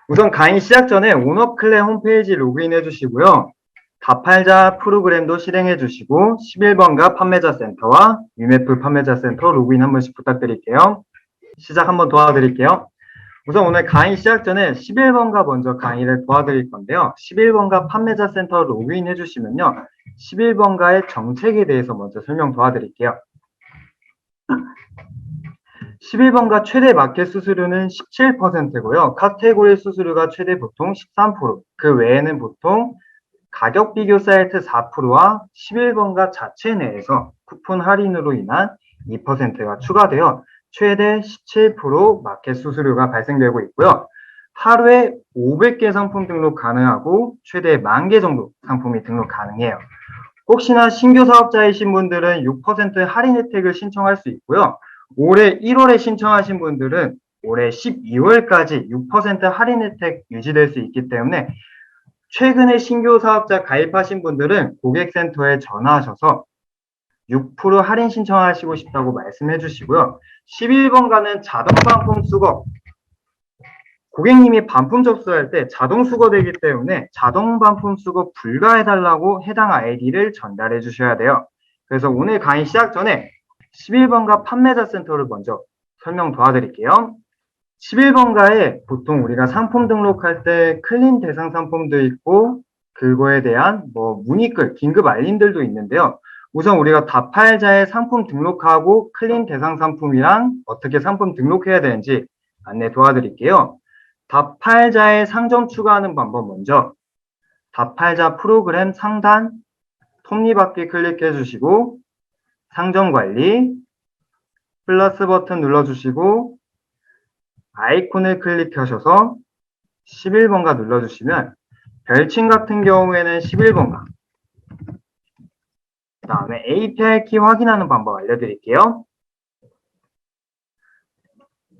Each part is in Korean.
우선 강의 시작 전에 온업클레 홈페이지 로그인해 주시고요. 다팔자 프로그램도 실행해 주시고 11번가 판매자 센터와 위메프 판매자 센터 로그인 한 번씩 부탁드릴게요. 시작 한번 도와드릴게요. 우선 오늘 강의 시작 전에 11번가 먼저 강의를 도와드릴 건데요. 11번가 판매자 센터 로그인 해주시면요. 11번가의 정책에 대해서 먼저 설명 도와드릴게요. 11번가 최대 마켓 수수료는 17%고요. 카테고리 수수료가 최대 보통 13%, 그 외에는 보통 가격 비교 사이트 4%와 11번가 자체 내에서 쿠폰 할인으로 인한 2%가 추가되어 최대 17% 마켓 수수료가 발생되고 있고요. 하루에 500개 상품 등록 가능하고 최대 10,000개 정도 상품이 등록 가능해요. 혹시나 신규 사업자이신 분들은 6% 할인 혜택을 신청할 수 있고요. 올해 1월에 신청하신 분들은 올해 12월까지 6% 할인 혜택 유지될 수 있기 때문에 최근에 신규 사업자 가입하신 분들은 고객센터에 전화하셔서 6% 할인 신청하시고 싶다고 말씀해 주시고요. 11번가는 자동 반품 수거, 고객님이 반품 접수할 때 자동 수거되기 때문에 자동 반품 수거 불가해달라고 해당 아이디를 전달해 주셔야 돼요. 그래서 오늘 강의 시작 전에 11번가 판매자 센터를 먼저 설명 도와드릴게요. 11번가에 보통 우리가 상품 등록할 때 클린 대상 상품도 있고 그거에 대한 문의글, 긴급 알림들도 있는데요. 우선 우리가 다팔자에 상품 등록하고 클린 대상 상품이랑 어떻게 상품 등록해야 되는지 안내 도와드릴게요. 다팔자에 상점 추가하는 방법 먼저 다팔자 프로그램 상단 톱니바퀴 클릭해 주시고 상점 관리 플러스 버튼 눌러주시고 아이콘을 클릭하셔서 11번가 눌러주시면 별칭 같은 경우에는 11번가 그 다음에 API 키 확인하는 방법 알려드릴게요.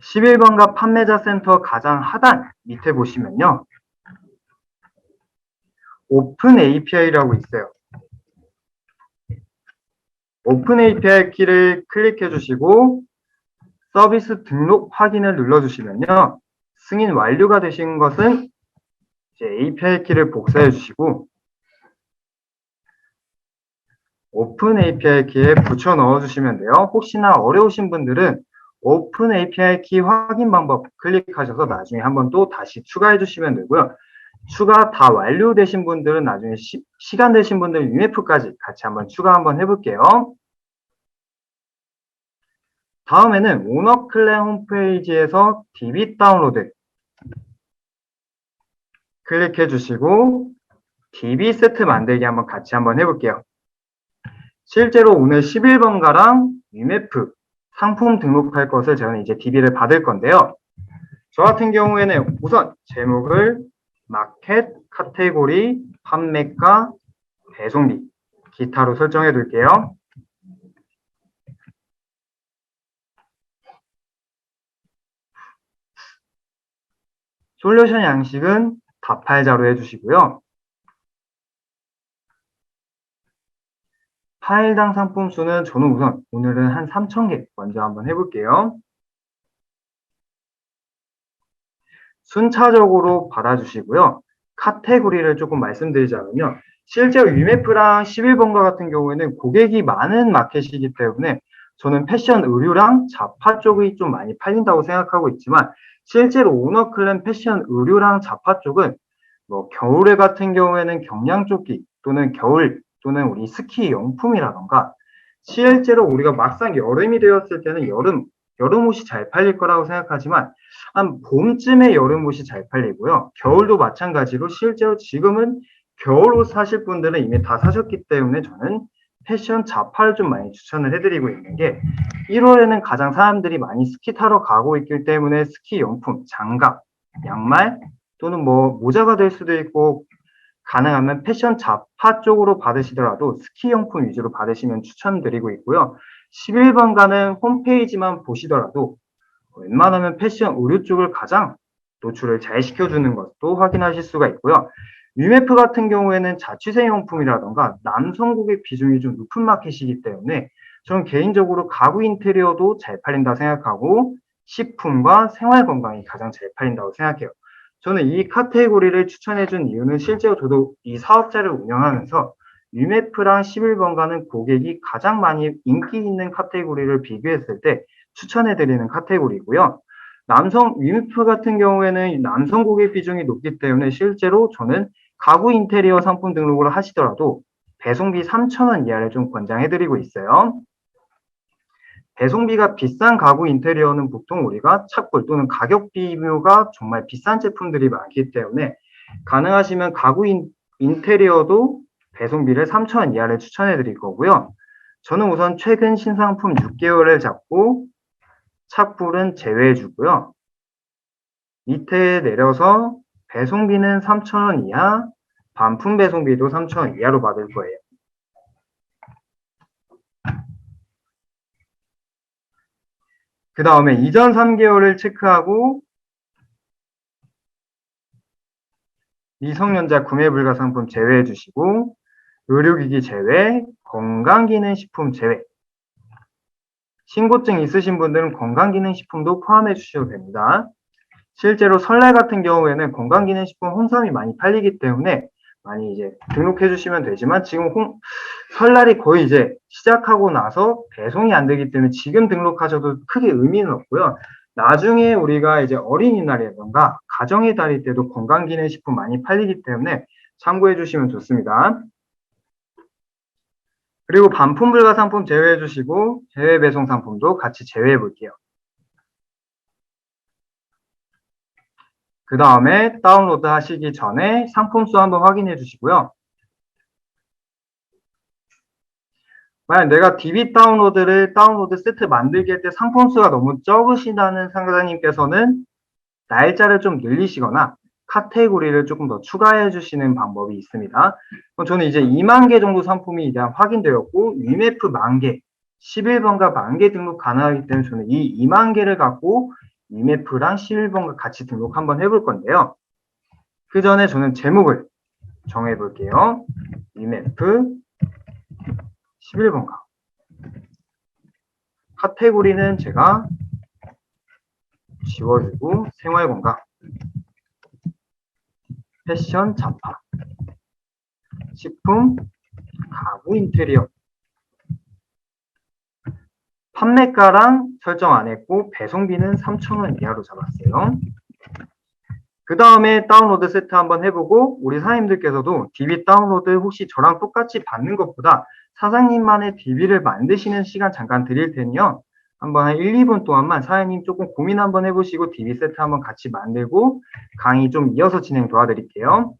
11번가 판매자 센터 가장 하단 밑에 보시면요. 오픈 API라고 있어요. 오픈 API 키를 클릭해 주시고 서비스 등록 확인을 눌러주시면요. 승인 완료가 되신 것은 이제 API 키를 복사해 주시고 오픈 API 키에 붙여 넣어 주시면 돼요. 혹시나 어려우신 분들은 오픈 API 키 확인 방법 클릭하셔서 나중에 한번 또 다시 추가해 주시면 되고요. 추가 다 완료되신 분들은 나중에 시간 되신 분들은 UF까지 같이 한번 추가 한번 해볼게요. 다음에는 오너클레 홈페이지에서 DB 다운로드 클릭해 주시고 DB 세트 만들기 한번 같이 한번 해볼게요. 실제로 오늘 11번가랑 위메프 상품 등록할 것을 저는 이제 DB를 받을 건데요. 저 같은 경우에는 우선 제목을 마켓, 카테고리, 판매가, 배송비, 기타로 설정해 둘게요. 솔루션 양식은 다팔자로 해주시고요. 파일당 상품 수는 저는 우선 오늘은 한 3,000개 먼저 한번 해볼게요. 순차적으로 받아주시고요. 카테고리를 조금 말씀드리자면요. 실제로 위메프랑 11번가 같은 경우에는 고객이 많은 마켓이기 때문에 저는 패션 의류랑 잡화 쪽이 좀 많이 팔린다고 생각하고 있지만 실제로 오너클랜 패션 의류랑 잡화 쪽은 겨울에 같은 경우에는 경량조끼 또는 겨울 또는 우리 스키 용품이라던가 실제로 우리가 막상 여름이 되었을 때는 여름 옷이 잘 팔릴 거라고 생각하지만 한 봄쯤에 여름 옷이 잘 팔리고요. 겨울도 마찬가지로 실제로 지금은 겨울 옷 사실 분들은 이미 다 사셨기 때문에 저는 패션 잡화를 좀 많이 추천을 해드리고 있는 게 1월에는 가장 사람들이 많이 스키 타러 가고 있기 때문에 스키 용품, 장갑, 양말 또는 모자가 될 수도 있고 가능하면 패션 잡화 쪽으로 받으시더라도 스키 용품 위주로 받으시면 추천드리고 있고요. 11번가는 홈페이지만 보시더라도 웬만하면 패션 의류 쪽을 가장 노출을 잘 시켜주는 것도 확인하실 수가 있고요. 유메프 같은 경우에는 자취생용품이라던가 남성 고객 비중이 좀 높은 마켓이기 때문에 저는 개인적으로 가구 인테리어도 잘 팔린다 생각하고 식품과 생활 건강이 가장 잘 팔린다고 생각해요. 저는 이 카테고리를 추천해준 이유는 실제로 저도 이 사업자를 운영하면서 유메프랑 11번가는 고객이 가장 많이 인기 있는 카테고리를 비교했을 때 추천해드리는 카테고리고요. 유메프 같은 경우에는 남성 고객 비중이 높기 때문에 실제로 저는 가구 인테리어 상품 등록을 하시더라도 배송비 3,000원 이하를 좀 권장해드리고 있어요. 배송비가 비싼 가구 인테리어는 보통 우리가 착불 또는 가격 비교가 정말 비싼 제품들이 많기 때문에 가능하시면 가구 인테리어도 배송비를 3,000원 이하를 추천해 드릴 거고요. 저는 우선 최근 신상품 6개월을 잡고 착불은 제외해 주고요. 밑에 내려서 배송비는 3,000원 이하, 반품 배송비도 3,000원 이하로 받을 거예요. 그 다음에 이전 3개월을 체크하고 미성년자 구매 불가 상품 제외해 주시고 의료기기 제외, 건강기능식품 제외. 신고증 있으신 분들은 건강기능식품도 포함해 주셔도 됩니다. 실제로 설날 같은 경우에는 건강기능식품 홍삼이 많이 팔리기 때문에 많이 이제 등록해 주시면 되지만 지금 설날이 거의 이제 시작하고 나서 배송이 안 되기 때문에 지금 등록하셔도 크게 의미는 없고요. 나중에 우리가 이제 어린이날이라던가 가정의 달일 때도 건강기능식품 많이 팔리기 때문에 참고해 주시면 좋습니다. 그리고 반품 불가 상품 제외해 주시고 해외 배송 상품도 같이 제외해 볼게요. 그 다음에 다운로드 하시기 전에 상품 수 한번 확인해 주시고요. 만약 내가 DB 다운로드 세트 만들기 할 때 상품 수가 너무 적으시다는 상사님께서는 날짜를 좀 늘리시거나 카테고리를 조금 더 추가해 주시는 방법이 있습니다. 저는 이제 2만 개 정도 상품이 이제 확인되었고 위메프 10,000개, 11번가 10,000개 등록 가능하기 때문에 저는 이 2만 개를 갖고 위메프랑 11번가 같이 등록 한번 해볼 건데요. 그 전에 저는 제목을 정해 볼게요. 위메프 11번가. 카테고리는 제가 지워주고 생활건강, 패션 잡화, 식품, 가구 인테리어, 판매가랑 설정 안 했고 배송비는 3,000원 이하로 잡았어요. 그 다음에 다운로드 세트 한번 해보고 우리 사장님들께서도 DB 다운로드 혹시 저랑 똑같이 받는 것보다 사장님만의 DB를 만드시는 시간 잠깐 드릴 테니요. 한번 한 1, 2분 동안만 사장님 조금 고민 한번 해보시고 DB 세트 한번 같이 만들고 강의 좀 이어서 진행 도와드릴게요.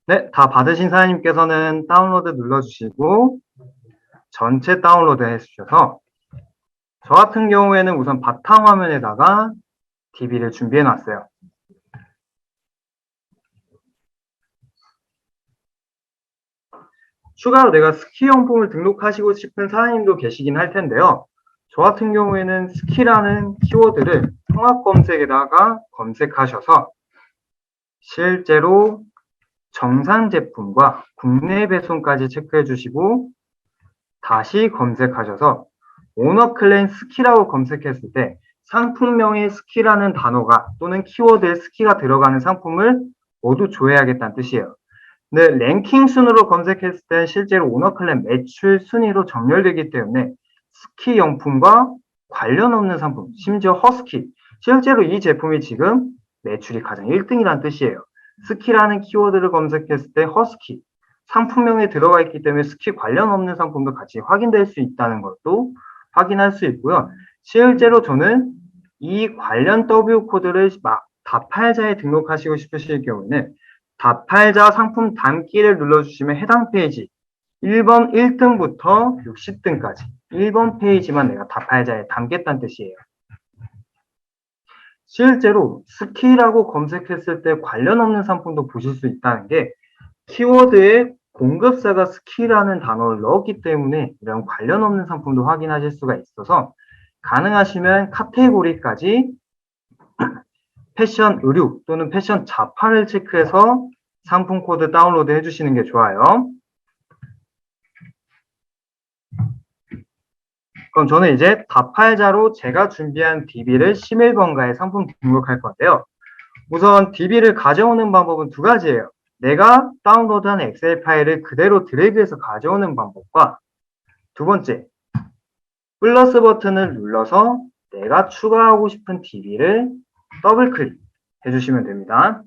네, 다 받으신 사장님께서는 다운로드 눌러주시고 전체 다운로드 해주셔서 저 같은 경우에는 우선 바탕화면에다가 DB를 준비해 놨어요. 추가로 내가 스키용품을 등록하시고 싶은 사장님도 계시긴 할 텐데요. 저 같은 경우에는 스키라는 키워드를 통합 검색에다가 검색하셔서 실제로 정상 제품과 국내 배송까지 체크해 주시고 다시 검색하셔서 오너클랜 스키라고 검색했을 때 상품명에 스키라는 단어가 또는 키워드에 스키가 들어가는 상품을 모두 조회하겠다는 뜻이에요. 네, 랭킹 순으로 검색했을 때 실제로 오너클랜 매출 순위로 정렬되기 때문에 스키 용품과 관련 없는 상품, 심지어 허스키, 실제로 이 제품이 지금 매출이 가장 1등이라는 뜻이에요. 스키라는 키워드를 검색했을 때 허스키, 상품명에 들어가 있기 때문에 스키 관련 없는 상품도 같이 확인될 수 있다는 것도 확인할 수 있고요. 실제로 저는 이 관련 W 코드를 다팔자에 등록하시고 싶으실 경우에는 다팔자 상품 담기를 눌러주시면 해당 페이지 1번 1등부터 60등까지 1번 페이지만 내가 다팔자에 담겠다는 뜻이에요. 실제로 스키라고 검색했을 때 관련 없는 상품도 보실 수 있다는 게 키워드에 공급사가 스키라는 단어를 넣었기 때문에 이런 관련 없는 상품도 확인하실 수가 있어서 가능하시면 카테고리까지 패션 의류 또는 패션 잡화를 체크해서 상품 코드 다운로드 해주시는 게 좋아요. 그럼 저는 이제 답할자로 제가 준비한 DB를 11번가에 상품 등록할 건데요. 우선 DB를 가져오는 방법은 두 가지예요. 내가 다운로드한 엑셀 파일을 그대로 드래그해서 가져오는 방법과 두 번째, 플러스 버튼을 눌러서 내가 추가하고 싶은 DB를 더블 클릭해 주시면 됩니다.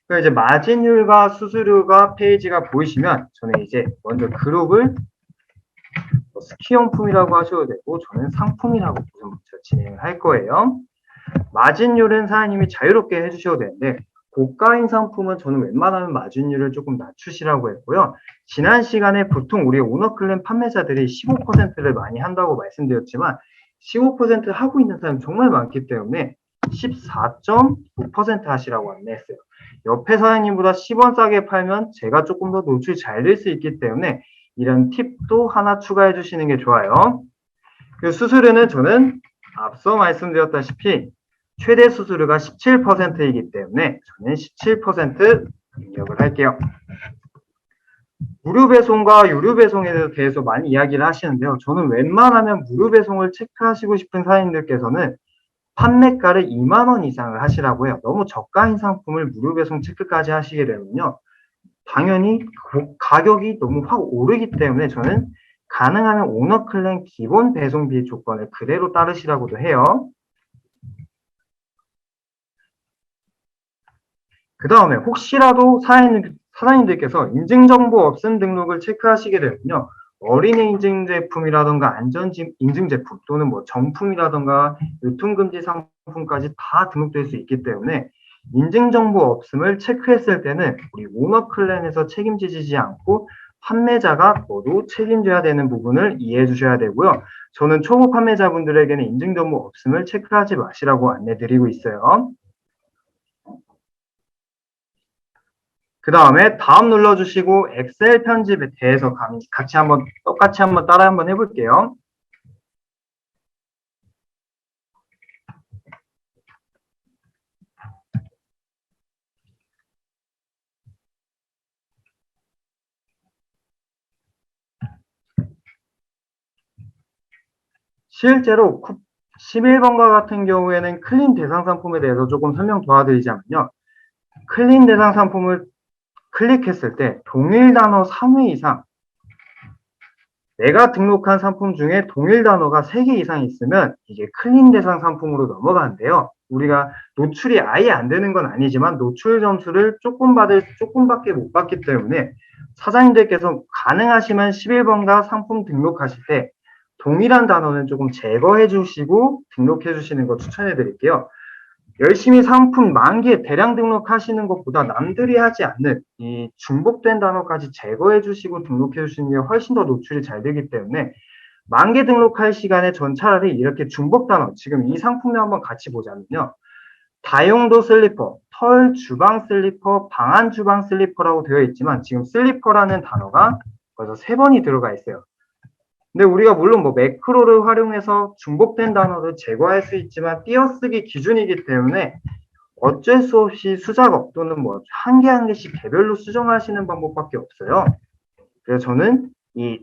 그럼 이제 마진율과 수수료가 페이지가 보이시면 저는 이제 먼저 그룹을 스키용품이라고 하셔도 되고 저는 상품이라고 우선부터 진행을 할 거예요. 마진율은 사장님이 자유롭게 해주셔도 되는데 고가인 상품은 저는 웬만하면 마진율을 조금 낮추시라고 했고요. 지난 시간에 보통 우리 오너클랜 판매자들이 15%를 많이 한다고 말씀드렸지만 15% 하고 있는 사람이 정말 많기 때문에 14.5% 하시라고 안내했어요. 옆에 사장님보다 10원 싸게 팔면 제가 조금 더 노출이 잘 될 수 있기 때문에 이런 팁도 하나 추가해 주시는 게 좋아요. 그 수수료는 저는 앞서 말씀드렸다시피 최대 수수료가 17%이기 때문에 저는 17% 입력을 할게요. 무료 배송과 유료 배송에 대해서 많이 이야기를 하시는데요. 저는 웬만하면 무료 배송을 체크하시고 싶은 사장님들께서는 판매가를 2만 원 이상을 하시라고 해요. 너무 저가인 상품을 무료 배송 체크까지 하시게 되면요. 당연히 가격이 너무 확 오르기 때문에 저는 가능하면 오너클랜 기본 배송비 조건을 그대로 따르시라고도 해요. 그 다음에 혹시라도 사장님들께서 인증정보 없음 등록을 체크하시게 되면요. 어린애 인증 제품이라던가 안전 인증 제품 또는 뭐 정품이라던가 유통금지 상품까지 다 등록될 수 있기 때문에 인증정보 없음을 체크했을 때는 우리 오너클랜에서 책임지지 않고 판매자가 모두 책임져야 되는 부분을 이해해 주셔야 되고요. 저는 초보 판매자분들에게는 인증정보 없음을 체크하지 마시라고 안내드리고 있어요. 그 다음에 다음 눌러주시고 엑셀 편집에 대해서 같이 한번 똑같이 한번 따라 한번 해볼게요. 실제로 11번과 같은 경우에는 클린 대상 상품에 대해서 조금 설명 도와드리자면요. 클린 대상 상품을 클릭했을 때 동일 단어 3회 이상 내가 등록한 상품 중에 동일 단어가 3개 이상 있으면 이게 클린 대상 상품으로 넘어가는데요. 우리가 노출이 아예 안 되는 건 아니지만 노출 점수를 조금밖에 못 받기 때문에 사장님들께서 가능하시면 11번가 상품 등록하실 때 동일한 단어는 조금 제거해 주시고 등록해 주시는 거 추천해 드릴게요. 열심히 상품 10,000개 대량 등록하시는 것보다 남들이 하지 않는 이 중복된 단어까지 제거해 주시고 등록해 주시는 게 훨씬 더 노출이 잘 되기 때문에 10,000개 등록할 시간에 전 차라리 이렇게 중복 단어, 지금 이 상품을 한번 같이 보자면요. 다용도 슬리퍼, 털 주방 슬리퍼, 방안 주방 슬리퍼라고 되어 있지만 지금 슬리퍼라는 단어가 벌써 3번이 들어가 있어요. 근데 우리가 물론 뭐 매크로를 활용해서 중복된 단어를 제거할 수 있지만 띄어쓰기 기준이기 때문에 어쩔 수 없이 수작업 또는 뭐 한 개 한 개씩 개별로 수정하시는 방법밖에 없어요. 그래서 저는 이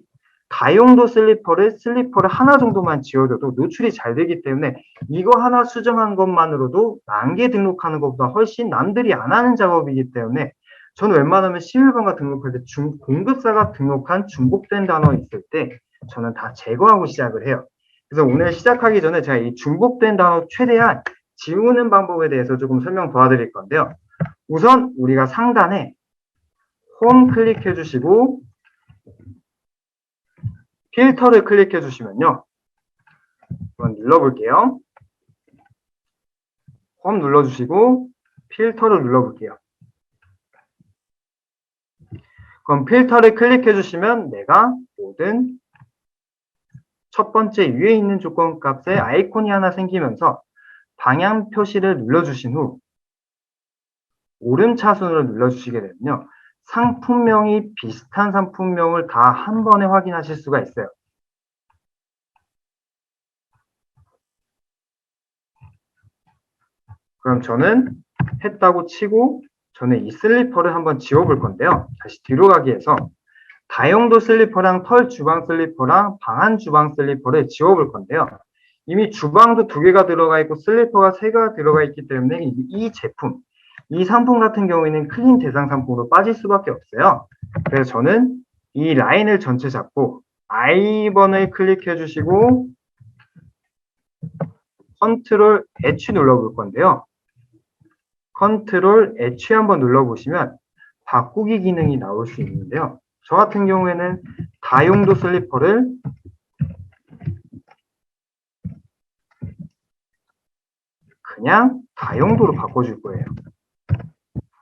다용도 슬리퍼를 하나 정도만 지워줘도 노출이 잘 되기 때문에 이거 하나 수정한 것만으로도 10,000개 등록하는 것보다 훨씬 남들이 안 하는 작업이기 때문에 저는 웬만하면 11번가 등록할 때 공급사가 등록한 중복된 단어 있을 때 저는 다 제거하고 시작을 해요. 그래서 오늘 시작하기 전에 제가 이 중복된 단어 최대한 지우는 방법에 대해서 조금 설명 도와드릴 건데요. 우선 우리가 상단에 홈 클릭해 주시고 필터를 클릭해 주시면요. 한번 눌러볼게요. 홈 눌러주시고 필터를 눌러볼게요. 그럼 필터를 클릭해 주시면 내가 모든 첫 번째 위에 있는 조건 값에 아이콘이 하나 생기면서 방향 표시를 눌러주신 후 오름차순으로 눌러주시게 되면요. 상품명이 비슷한 상품명을 다 한 번에 확인하실 수가 있어요. 그럼 저는 했다고 치고 저는 이 슬리퍼를 한번 지워볼 건데요. 다시 뒤로 가기 위해서 다용도 슬리퍼랑 털 주방 슬리퍼랑 방한 주방 슬리퍼를 지워볼 건데요. 이미 주방도 2개가 들어가 있고 슬리퍼가 3개가 들어가 있기 때문에 이 제품, 이 상품 같은 경우에는 클린 대상 상품으로 빠질 수밖에 없어요. 그래서 저는 이 라인을 전체 잡고 I번을 클릭해 주시고 컨트롤 H 눌러볼 건데요. 컨트롤 H 한번 눌러보시면 바꾸기 기능이 나올 수 있는데요. 저 같은 경우에는 다용도 슬리퍼를 그냥 다용도로 바꿔줄 거예요.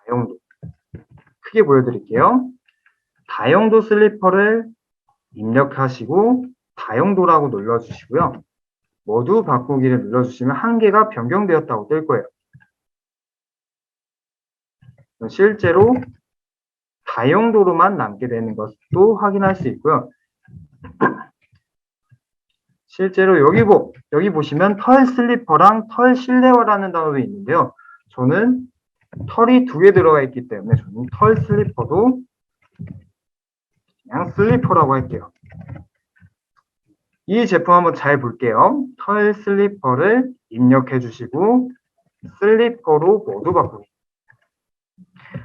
다용도. 크게 보여드릴게요. 다용도 슬리퍼를 입력하시고 다용도라고 눌러주시고요. 모두 바꾸기를 눌러주시면 한 개가 변경되었다고 뜰 거예요. 실제로 다용도로만 남게 되는 것도 확인할 수 있고요. 실제로 여기 보시면 털 슬리퍼랑 털 실내화라는 단어도 있는데요. 저는 털이 2개 들어가 있기 때문에 저는 털 슬리퍼도 그냥 슬리퍼라고 할게요. 이 제품 한번 잘 볼게요. 털 슬리퍼를 입력해 주시고 슬리퍼로 모두 바꾸기.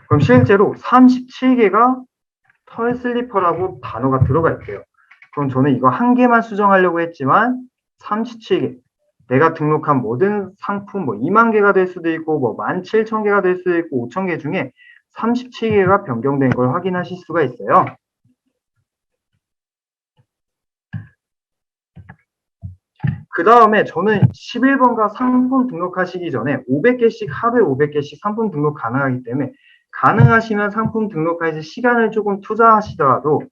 그럼 실제로 37개가 털 슬리퍼라고 단어가 들어가 있대요. 그럼 저는 이거 한 개만 수정하려고 했지만 37개. 내가 등록한 모든 상품 2만 개가 될 수도 있고 17,000개가 될 수도 있고 5,000개 중에 37개가 변경된 걸 확인하실 수가 있어요. 그 다음에 저는 11번가 상품 등록하시기 전에 500개씩 하루에 500개씩 상품 등록 가능하기 때문에 가능하시면 상품 등록할 시간을 조금 투자하시더라도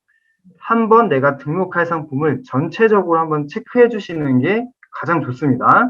한번 내가 등록할 상품을 전체적으로 한번 체크해 주시는 게 가장 좋습니다.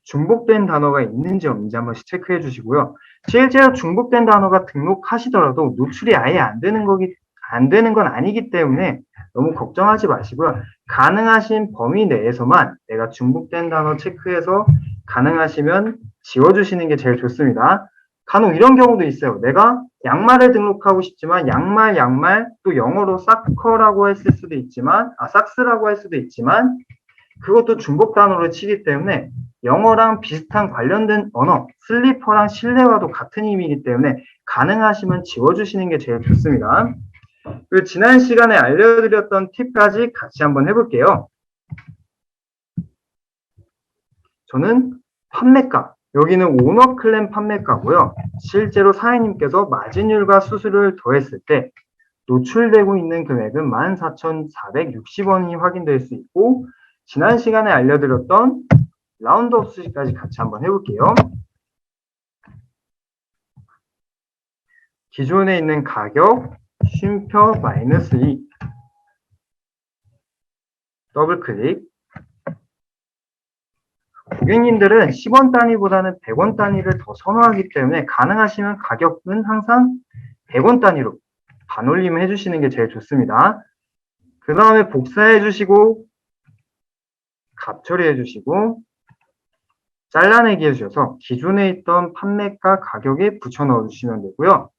중복된 단어가 있는지 없는지 한 번씩 체크해 주시고요. 실제로 중복된 단어가 등록하시더라도 노출이 아예 안 되는 건 아니기 때문에 너무 걱정하지 마시고요. 가능하신 범위 내에서만 내가 중복된 단어 체크해서 가능하시면 지워주시는 게 제일 좋습니다. 간혹 이런 경우도 있어요. 내가 양말을 등록하고 싶지만 양말 또 영어로 사커라고 했을 수도 있지만 삭스라고 할 수도 있지만 그것도 중복 단어로 치기 때문에 영어랑 비슷한 관련된 언어 슬리퍼랑 실내화도 같은 의미이기 때문에 가능하시면 지워주시는 게 제일 좋습니다. 그리고 지난 시간에 알려드렸던 팁까지 같이 한번 해볼게요. 저는 판매가, 여기는 오너 클램 판매가고요. 실제로 사장님께서 마진율과 수수료를 더했을 때 노출되고 있는 금액은 14,460원이 확인될 수 있고 지난 시간에 알려드렸던 라운드업 수식까지 같이 한번 해볼게요. 기존에 있는 가격 쉼표 마이너스 2 더블 클릭. 고객님들은 10원 단위보다는 100원 단위를 더 선호하기 때문에 가능하시면 가격은 항상 100원 단위로 반올림 해주시는 게 제일 좋습니다. 그 다음에 복사해 주시고 값 처리해 주시고 잘라내기 해주셔서 기존에 있던 판매가 가격에 붙여 넣어 주시면 되고요.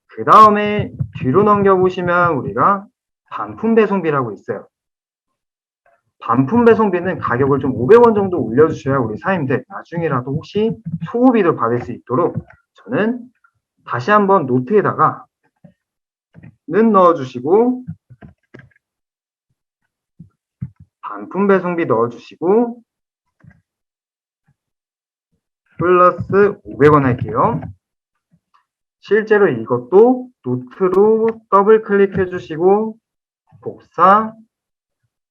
그 다음에 뒤로 넘겨보시면 우리가 반품 배송비라고 있어요. 반품 배송비는 가격을 좀 500원 정도 올려주셔야 우리 사장님들 나중에라도 혹시 소고비를 받을 수 있도록 저는 다시 한번 노트에다가 는 넣어주시고 반품 배송비 넣어주시고 플러스 500원 할게요. 실제로 이것도 노트로 더블 클릭해 주시고 복사,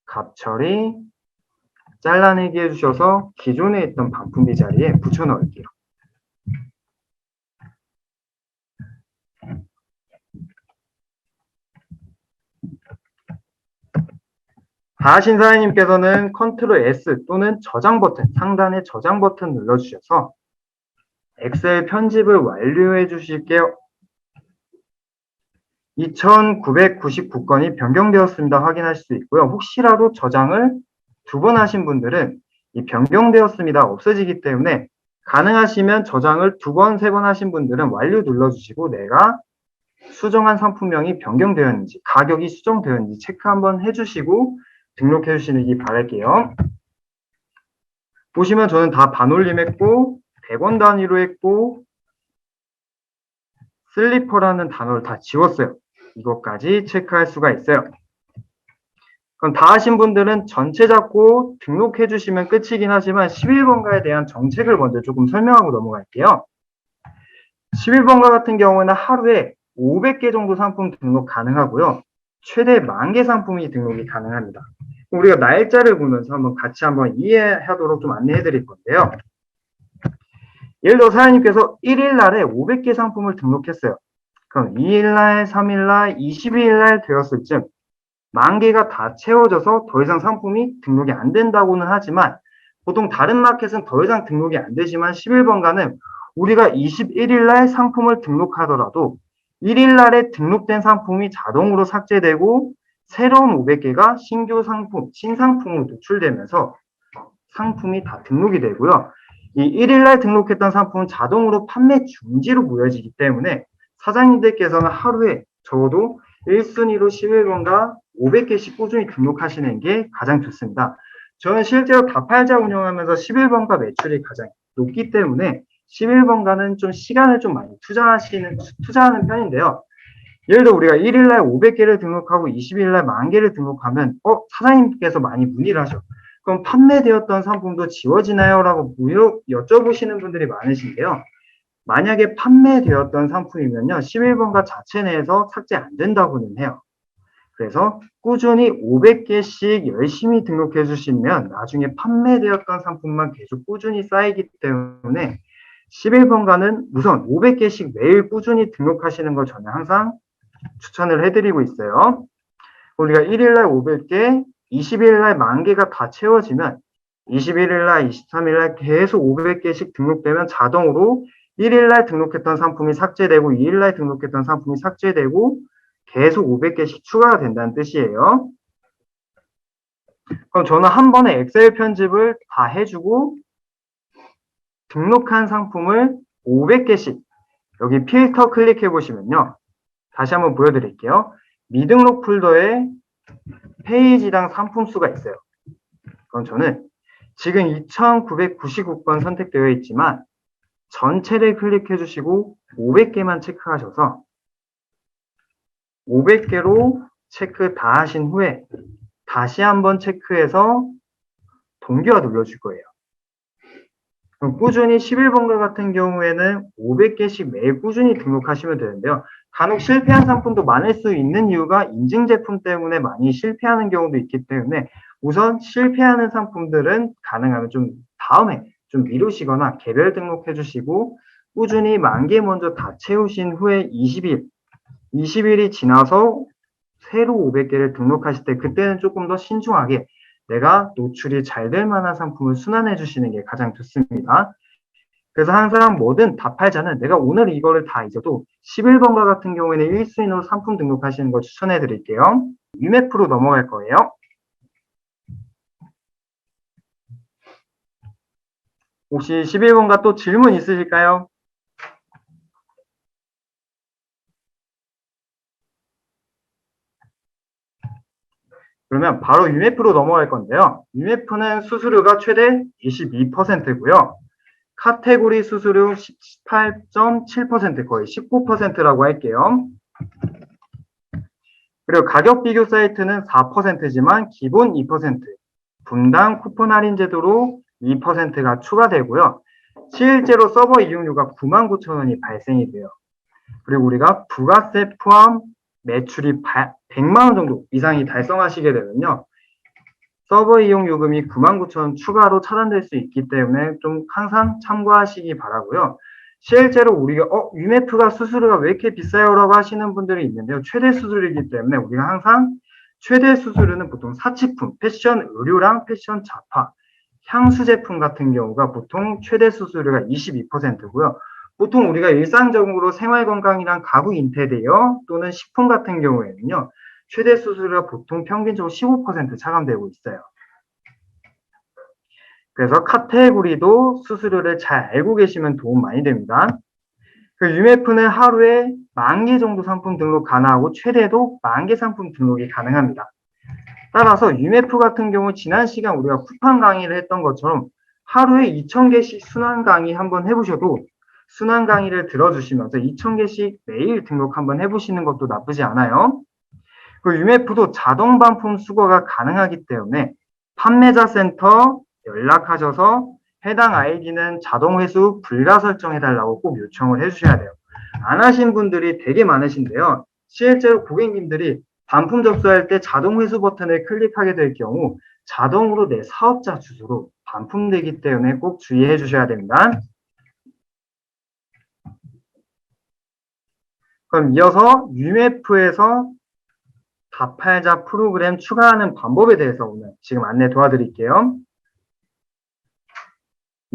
값 처리, 잘라내기 해주셔서 기존에 있던 반품비 자리에 붙여 넣을게요. 다 하신 사장님께서는 컨트롤 S 또는 저장 버튼, 상단에 저장 버튼 눌러주셔서 엑셀 편집을 완료해 주실게요. 2,999건이 변경되었습니다. 확인하실 수 있고요. 혹시라도 저장을 2번 하신 분들은 이 변경되었습니다. 없어지기 때문에 가능하시면 저장을 2번, 3번 하신 분들은 완료 눌러주시고 내가 수정한 상품명이 변경되었는지, 가격이 수정되었는지 체크 한번 해주시고 등록해 주시기 바랄게요. 보시면 저는 다 반올림 했고 100원 단위로 했고 슬리퍼라는 단어를 다 지웠어요. 이것까지 체크할 수가 있어요. 그럼 다 하신 분들은 전체 잡고 등록해 주시면 끝이긴 하지만 11번가에 대한 정책을 먼저 조금 설명하고 넘어갈게요. 11번가 같은 경우에는 하루에 500개 정도 상품 등록 가능하고요. 최대 10,000개 상품이 등록이 가능합니다. 우리가 날짜를 보면서 같이 한번 이해하도록 좀 안내해 드릴 건데요. 예를 들어 사장님께서 1일 날에 500개 상품을 등록했어요. 그럼 2일 날, 3일 날, 22일 날 되었을 쯤 10,000개가 다 채워져서 더 이상 상품이 등록이 안 된다고는 하지만 보통 다른 마켓은 더 이상 등록이 안 되지만 11번가는 우리가 21일 날 상품을 등록하더라도 1일 날에 등록된 상품이 자동으로 삭제되고 새로운 500개가 신규 상품, 신상품으로 노출되면서 상품이 다 등록이 되고요. 이 1일 날 등록했던 상품은 자동으로 판매 중지로 보여지기 때문에 사장님들께서는 하루에 적어도 1순위로 11번가 500개씩 꾸준히 등록하시는 게 가장 좋습니다. 저는 실제로 다팔자 운영하면서 11번가 매출이 가장 높기 때문에 11번가는 좀 시간을 좀 많이 투자하는 편인데요. 예를 들어 우리가 1일날 500개를 등록하고 20일날 10,000개를 등록하면 사장님께서 많이 문의를 하셔. 그럼 판매되었던 상품도 지워지나요? 라고 여쭤보시는 분들이 많으신데요. 만약에 판매되었던 상품이면요. 11번가 자체 내에서 삭제 안 된다고는 해요. 그래서 꾸준히 500개씩 열심히 등록해 주시면 나중에 판매되었던 상품만 계속 꾸준히 쌓이기 때문에 11번가는 우선 500개씩 매일 꾸준히 등록하시는 걸 저는 항상 추천을 해드리고 있어요. 우리가 1일날 500개, 20일날 10,000개가 다 채워지면 21일날, 23일날 계속 500개씩 등록되면 자동으로 1일날 등록했던 상품이 삭제되고 2일날 등록했던 상품이 삭제되고 계속 500개씩 추가가 된다는 뜻이에요. 그럼 저는 한 번에 엑셀 편집을 다 해주고 등록한 상품을 500개씩 여기 필터 클릭해 보시면요. 다시 한번 보여드릴게요. 미등록 폴더에 페이지당 상품 수가 있어요. 그럼 저는 지금 2,999건 선택되어 있지만 전체를 클릭해 주시고 500개만 체크하셔서 500개로 체크 다 하신 후에 다시 한번 체크해서 동기화 눌러줄 거예요. 그럼 꾸준히 11번가 같은 경우에는 500개씩 매일 꾸준히 등록하시면 되는데요. 간혹 실패한 상품도 많을 수 있는 이유가 인증 제품 때문에 많이 실패하는 경우도 있기 때문에 우선 실패하는 상품들은 가능하면 좀 다음에 좀 미루시거나 개별 등록해 주시고 꾸준히 10,000개 먼저 다 채우신 후에 20일이 지나서 새로 500개를 등록하실 때 그때는 조금 더 신중하게 내가 노출이 잘 될 만한 상품을 순환해 주시는 게 가장 좋습니다. 그래서 항상 뭐든 다팔자는 내가 오늘 이거를 다 잊어도 11번가 같은 경우에는 1순위로 상품 등록하시는 거 추천해 드릴게요. 위메프로 넘어갈 거예요. 혹시 11번가 또 질문 있으실까요? 그러면 바로 위메프로 넘어갈 건데요. 위메프는 수수료가 최대 22%고요. 카테고리 수수료 18.7% 거의 19%라고 할게요. 그리고 가격 비교 사이트는 4%지만 기본 2%, 분당 쿠폰 할인 제도로 2%가 추가되고요. 실제로 서버 이용료가 99,000원이 발생이 돼요. 그리고 우리가 부가세 포함 매출이 100만 원 정도 이상이 달성하시게 되면요. 서버 이용 요금이 99,000원 추가로 차단될 수 있기 때문에 좀 항상 참고하시기 바라고요. 실제로 우리가 위메프가 수수료가 왜 이렇게 비싸요? 라고 하시는 분들이 있는데요. 최대 수수료이기 때문에 우리가 항상 최대 수수료는 보통 사치품, 패션 의류랑 패션 잡화, 향수 제품 같은 경우가 보통 최대 수수료가 22%고요. 보통 우리가 일상적으로 생활건강이랑 가구 인테리어 또는 식품 같은 경우에는요. 최대 수수료가 보통 평균적으로 15% 차감되고 있어요. 그래서 카테고리도 수수료를 잘 알고 계시면 도움 많이 됩니다. 그 UMF는 하루에 10,000개 정도 상품 등록 가능하고 최대도 10,000개 상품 등록이 가능합니다. 따라서 UMF 같은 경우 지난 시간 우리가 쿠팡 강의를 했던 것처럼 하루에 2,000개씩 순환 강의 한번 해보셔도 순환 강의를 들어주시면서 2,000개씩 매일 등록 한번 해보시는 것도 나쁘지 않아요. 그 UMF도 자동 반품 수거가 가능하기 때문에 판매자 센터 연락하셔서 해당 아이디는 자동 회수 불가 설정해달라고 꼭 요청을 해주셔야 돼요. 안 하신 분들이 되게 많으신데요. 실제로 고객님들이 반품 접수할 때 자동 회수 버튼을 클릭하게 될 경우 자동으로 내 사업자 주소로 반품되기 때문에 꼭 주의해 주셔야 됩니다. 그럼 이어서 UMF에서 다팔자 프로그램 추가하는 방법에 대해서 오늘 지금 안내 도와드릴게요.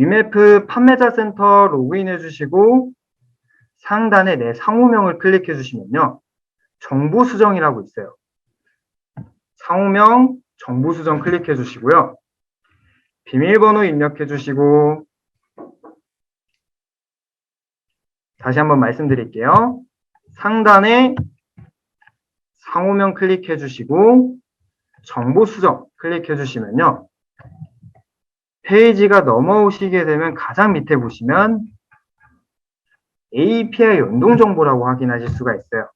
UMF 판매자 센터 로그인해 주시고 상단에 내 상호명을 클릭해 주시면요. 정보 수정이라고 있어요. 상호명 정보 수정 클릭해 주시고요. 비밀번호 입력해 주시고 다시 한번 말씀드릴게요. 상단에 상호명 클릭해 주시고 정보 수정 클릭해 주시면요. 페이지가 넘어오시게 되면 가장 밑에 보시면 API 연동 정보라고 확인하실 수가 있어요.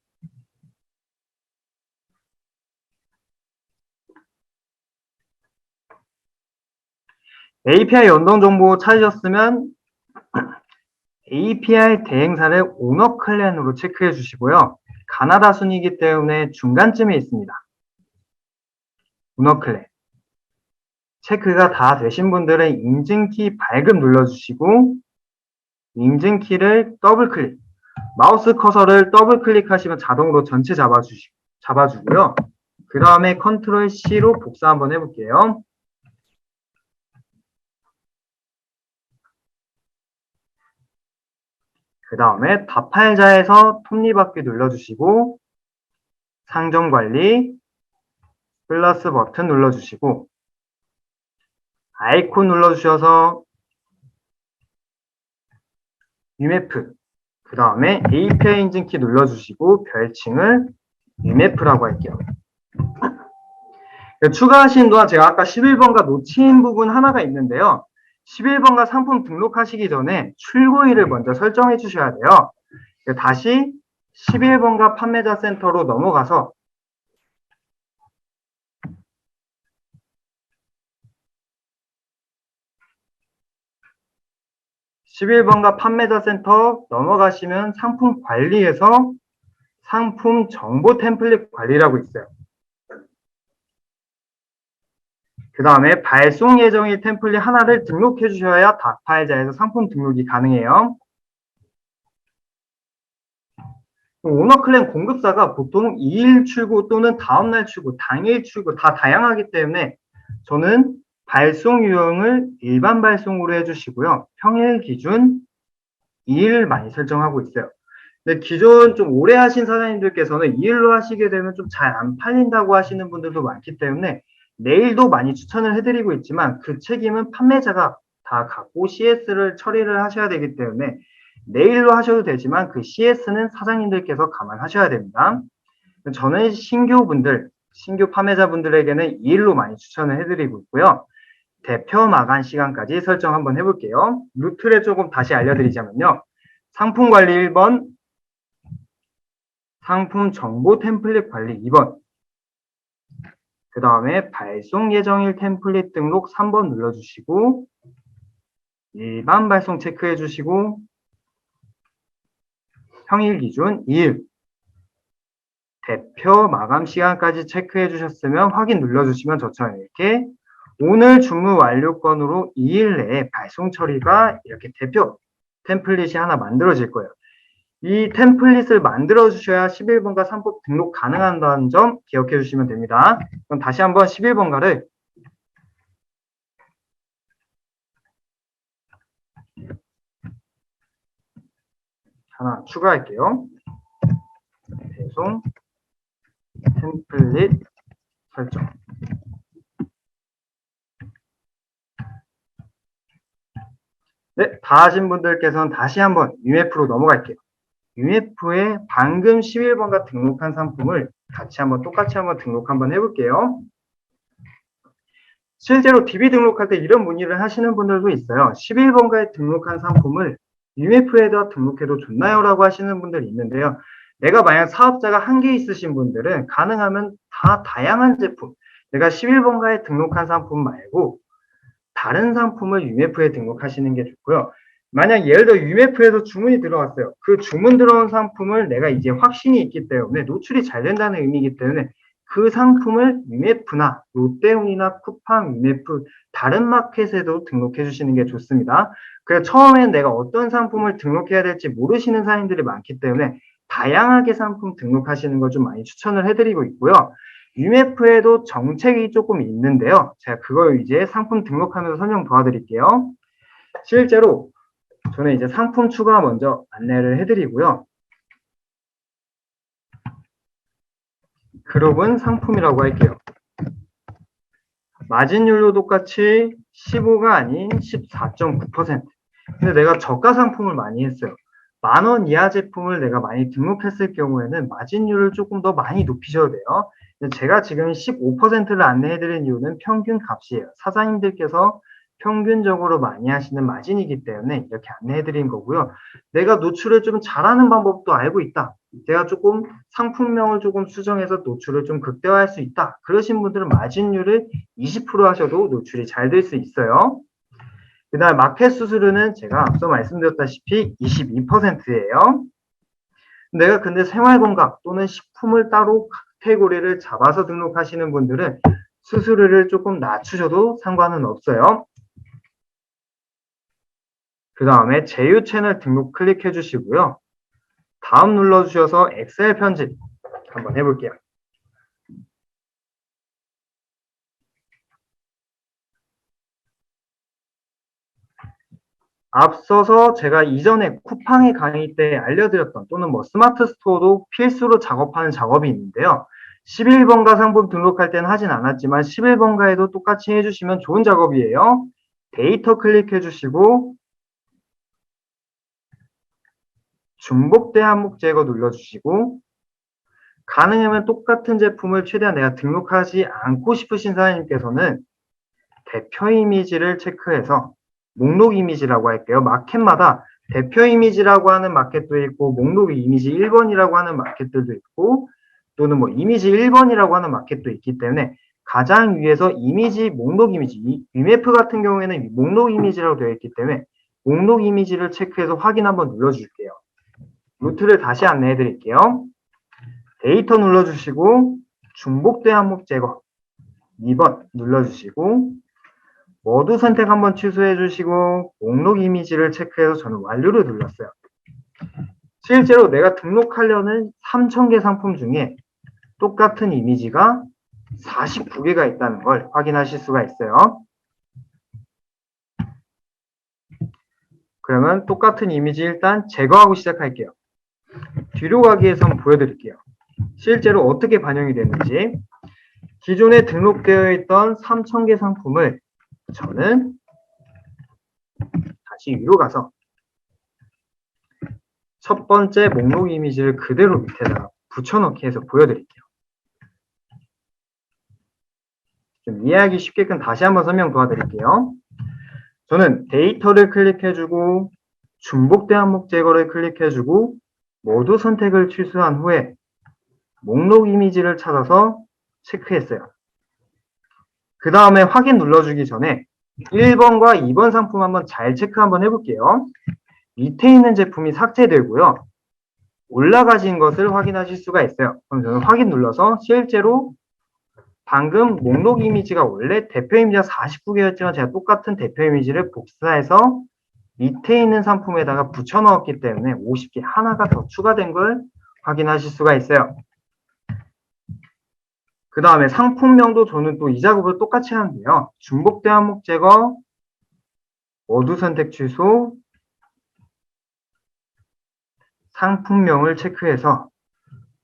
API 연동 정보 찾으셨으면 API 대행사를 오너 클랜으로 체크해 주시고요. 가나다 순이기 때문에 중간쯤에 있습니다. 오너 클랜. 체크가 다 되신 분들은 인증키 발급 눌러주시고 인증키를 더블클릭. 마우스 커서를 더블클릭 하시면 자동으로 전체 잡아주고요. 그 다음에 컨트롤 C로 복사 한번 해볼게요. 그 다음에 다팔자에서 톱니바퀴 눌러주시고 상점관리 플러스 버튼 눌러주시고 아이콘 눌러주셔서 UMF 그 다음에 API 인증키 눌러주시고 별칭을 UMF라고 할게요. 추가하신 동안 제가 아까 11번가 놓친 부분 하나가 있는데요. 11번가 상품 등록하시기 전에 출고일을 먼저 설정해 주셔야 돼요. 다시 11번가 판매자 센터로 넘어가서 (11번가) 판매자 센터 넘어가시면 상품 관리에서 상품 정보 템플릿 관리라고 있어요. 그 다음에 발송 예정일 템플릿 하나를 등록해 주셔야 다팔자에서 상품 등록이 가능해요. 오너클랜 공급사가 보통 2일 출고 또는 다음날 출고, 당일 출고 다 다양하기 때문에 저는 발송 유형을 일반 발송으로 해주시고요. 평일 기준 2일 많이 설정하고 있어요. 근데 기존 좀 오래 하신 사장님들께서는 2일로 하시게 되면 좀 잘 안 팔린다고 하시는 분들도 많기 때문에 내일도 많이 추천을 해드리고 있지만 그 책임은 판매자가 다 갖고 CS를 처리를 하셔야 되기 때문에 내일로 하셔도 되지만 그 CS는 사장님들께서 감안하셔야 됩니다. 저는 신규 판매자분들에게는 2일로 많이 추천을 해드리고 있고요. 대표 마감 시간까지 설정 한번 해볼게요. 루트를 조금 다시 알려드리자면요. 상품 관리 1번, 상품 정보 템플릿 관리 2번, 그 다음에 발송 예정일 템플릿 등록 3번 눌러주시고 일반 발송 체크해 주시고 평일 기준 2일 대표 마감 시간까지 체크해 주셨으면 확인 눌러주시면 저처럼 이렇게 오늘 주문 완료건으로 2일 내에 발송 처리가 이렇게 대표 템플릿이 하나 만들어질 거예요. 이 템플릿을 만들어 주셔야 11번가 상품 등록 가능하다는 점 기억해 주시면 됩니다. 그럼 다시 한번 11번가를 하나 추가할게요. 배송 템플릿 설정. 네, 다 하신 분들께서는 다시 한번 UMF로 넘어갈게요. UMF에 방금 11번가 등록한 상품을 같이 한번 똑같이 한번 등록 한번 해볼게요. 실제로 DB 등록할 때 이런 문의를 하시는 분들도 있어요. 11번가에 등록한 상품을 UMF에다 등록해도 좋나요? 라고 하시는 분들이 있는데요. 내가 만약 사업자가 한 개 있으신 분들은 가능하면 다 다양한 제품, 내가 11번가에 등록한 상품 말고 다른 상품을 UMF에 등록하시는 게 좋고요. 만약 예를 들어 UMF에서 주문이 들어왔어요. 그 주문 들어온 상품을 내가 이제 확신이 있기 때문에 노출이 잘 된다는 의미이기 때문에 그 상품을 UMF나 롯데온이나 쿠팡, UMF 다른 마켓에도 등록해 주시는 게 좋습니다. 그래서 처음엔 내가 어떤 상품을 등록해야 될지 모르시는 사람들이 많기 때문에 다양하게 상품 등록하시는 걸 좀 많이 추천을 해드리고 있고요. UMF에도 정책이 조금 있는데요. 제가 그걸 이제 상품 등록하면서 설명 도와드릴게요. 실제로 저는 이제 상품 추가 먼저 안내를 해드리고요. 그룹은 상품이라고 할게요. 마진율도 똑같이 15가 아닌 14.9%. 근데 내가 저가 상품을 많이 했어요. 10,000원 이하 제품을 내가 많이 등록했을 경우에는 마진율을 조금 더 많이 높이셔도 돼요. 제가 지금 15%를 안내해드린 이유는 평균 값이에요. 사장님들께서 평균적으로 많이 하시는 마진이기 때문에 이렇게 안내해드린 거고요. 내가 노출을 좀 잘하는 방법도 알고 있다. 제가 조금 상품명을 조금 수정해서 노출을 좀 극대화할 수 있다. 그러신 분들은 마진율을 20% 하셔도 노출이 잘 될 수 있어요. 그 다음 마켓 수수료는 제가 앞서 말씀드렸다시피 22%예요. 내가 근데 생활건강 또는 식품을 따로 카테고리를 잡아서 등록하시는 분들은 수수료를 조금 낮추셔도 상관은 없어요. 그 다음에 제휴 채널 등록 클릭해 주시고요. 다음 눌러주셔서 엑셀 편집 한번 해볼게요. 앞서서 제가 이전에 쿠팡의 강의 때 알려드렸던 또는 뭐 스마트 스토어도 필수로 작업하는 작업이 있는데요. 11번가 상품 등록할 때는 하진 않았지만 11번가에도 똑같이 해주시면 좋은 작업이에요. 데이터 클릭해 주시고 중복대 항목 제거 눌러주시고 가능하면 똑같은 제품을 최대한 내가 등록하지 않고 싶으신 사장님께서는 대표 이미지를 체크해서 목록 이미지라고 할게요. 마켓마다 대표 이미지라고 하는 마켓도 있고 목록 이미지 1번이라고 하는 마켓들도 있고 또는 뭐 이미지 1번이라고 하는 마켓도 있기 때문에 가장 위에서 이미지 목록 이미지 UMF 같은 경우에는 목록 이미지라고 되어 있기 때문에 목록 이미지를 체크해서 확인 한번 눌러줄게요. 루트를 다시 안내해 드릴게요. 데이터 눌러주시고 중복대 항목 제거 2번 눌러주시고 모두 선택 한번 취소해 주시고 목록 이미지를 체크해서 저는 완료를 눌렀어요. 실제로 내가 등록하려는 3,000개 상품 중에 똑같은 이미지가 49개가 있다는 걸 확인하실 수가 있어요. 그러면 똑같은 이미지 일단 제거하고 시작할게요. 뒤로 가기 위해서 한번 보여드릴게요. 실제로 어떻게 반영이 되는지. 기존에 등록되어 있던 3,000개 상품을 저는 다시 위로 가서 첫 번째 목록 이미지를 그대로 밑에다가 붙여넣기 해서 보여드릴게요. 좀 이해하기 쉽게끔 다시 한번 설명 도와드릴게요. 저는 데이터를 클릭해주고 중복대 항목 제거를 클릭해주고 모두 선택을 취소한 후에 목록 이미지를 찾아서 체크했어요. 그 다음에 확인 눌러주기 전에 1번과 2번 상품 한번 잘 체크 한번 해볼게요. 밑에 있는 제품이 삭제되고요. 올라가신 것을 확인하실 수가 있어요. 그럼 저는 확인 눌러서 실제로 방금 목록 이미지가 원래 대표 이미지가 49개였지만 제가 똑같은 대표 이미지를 복사해서 밑에 있는 상품에다가 붙여 넣었기 때문에 50개 하나가 더 추가된 걸 확인하실 수가 있어요. 그 다음에 상품명도 저는 또 이 작업을 똑같이 하는데요. 중복대 항목 제거, 모두 선택 취소, 상품명을 체크해서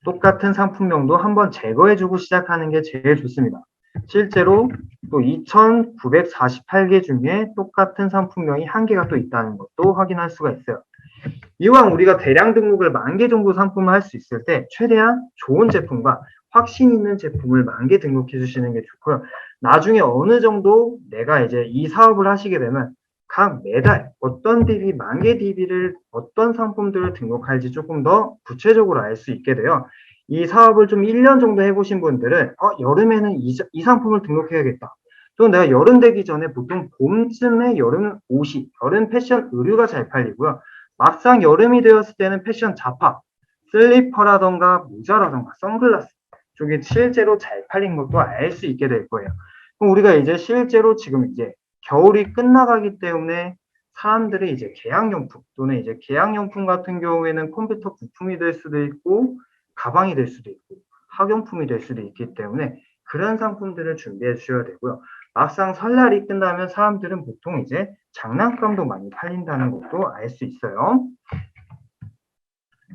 똑같은 상품명도 한번 제거해주고 시작하는 게 제일 좋습니다. 실제로 또 2,948개 중에 똑같은 상품명이 1개가 또 있다는 것도 확인할 수가 있어요. 이왕 우리가 대량 등록을 10,000개 정도 상품을 할 수 있을 때 최대한 좋은 제품과 확신 있는 제품을 10,000개 등록해 주시는 게 좋고요. 나중에 어느 정도 내가 이제 이 사업을 하시게 되면 각 매달 어떤 DB, 10,000개 DB를 어떤 상품들을 등록할지 조금 더 구체적으로 알 수 있게 돼요. 이 사업을 좀 1년 정도 해보신 분들은 여름에는 이 상품을 등록해야겠다. 또 내가 여름 되기 전에 보통 봄쯤에 여름 옷이, 여름 패션 의류가 잘 팔리고요. 막상 여름이 되었을 때는 패션 잡화, 슬리퍼라던가 모자라던가 선글라스 쪽이 실제로 잘 팔린 것도 알 수 있게 될 거예요. 그럼 우리가 이제 실제로 지금 이제 겨울이 끝나가기 때문에 사람들이 이제 계약용품 또는 이제 계약용품 같은 경우에는 컴퓨터 부품이 될 수도 있고 가방이 될 수도 있고 학용품이 될 수도 있기 때문에 그런 상품들을 준비해 주셔야 되고요. 막상 설날이 끝나면 사람들은 보통 이제 장난감도 많이 팔린다는 것도 알 수 있어요.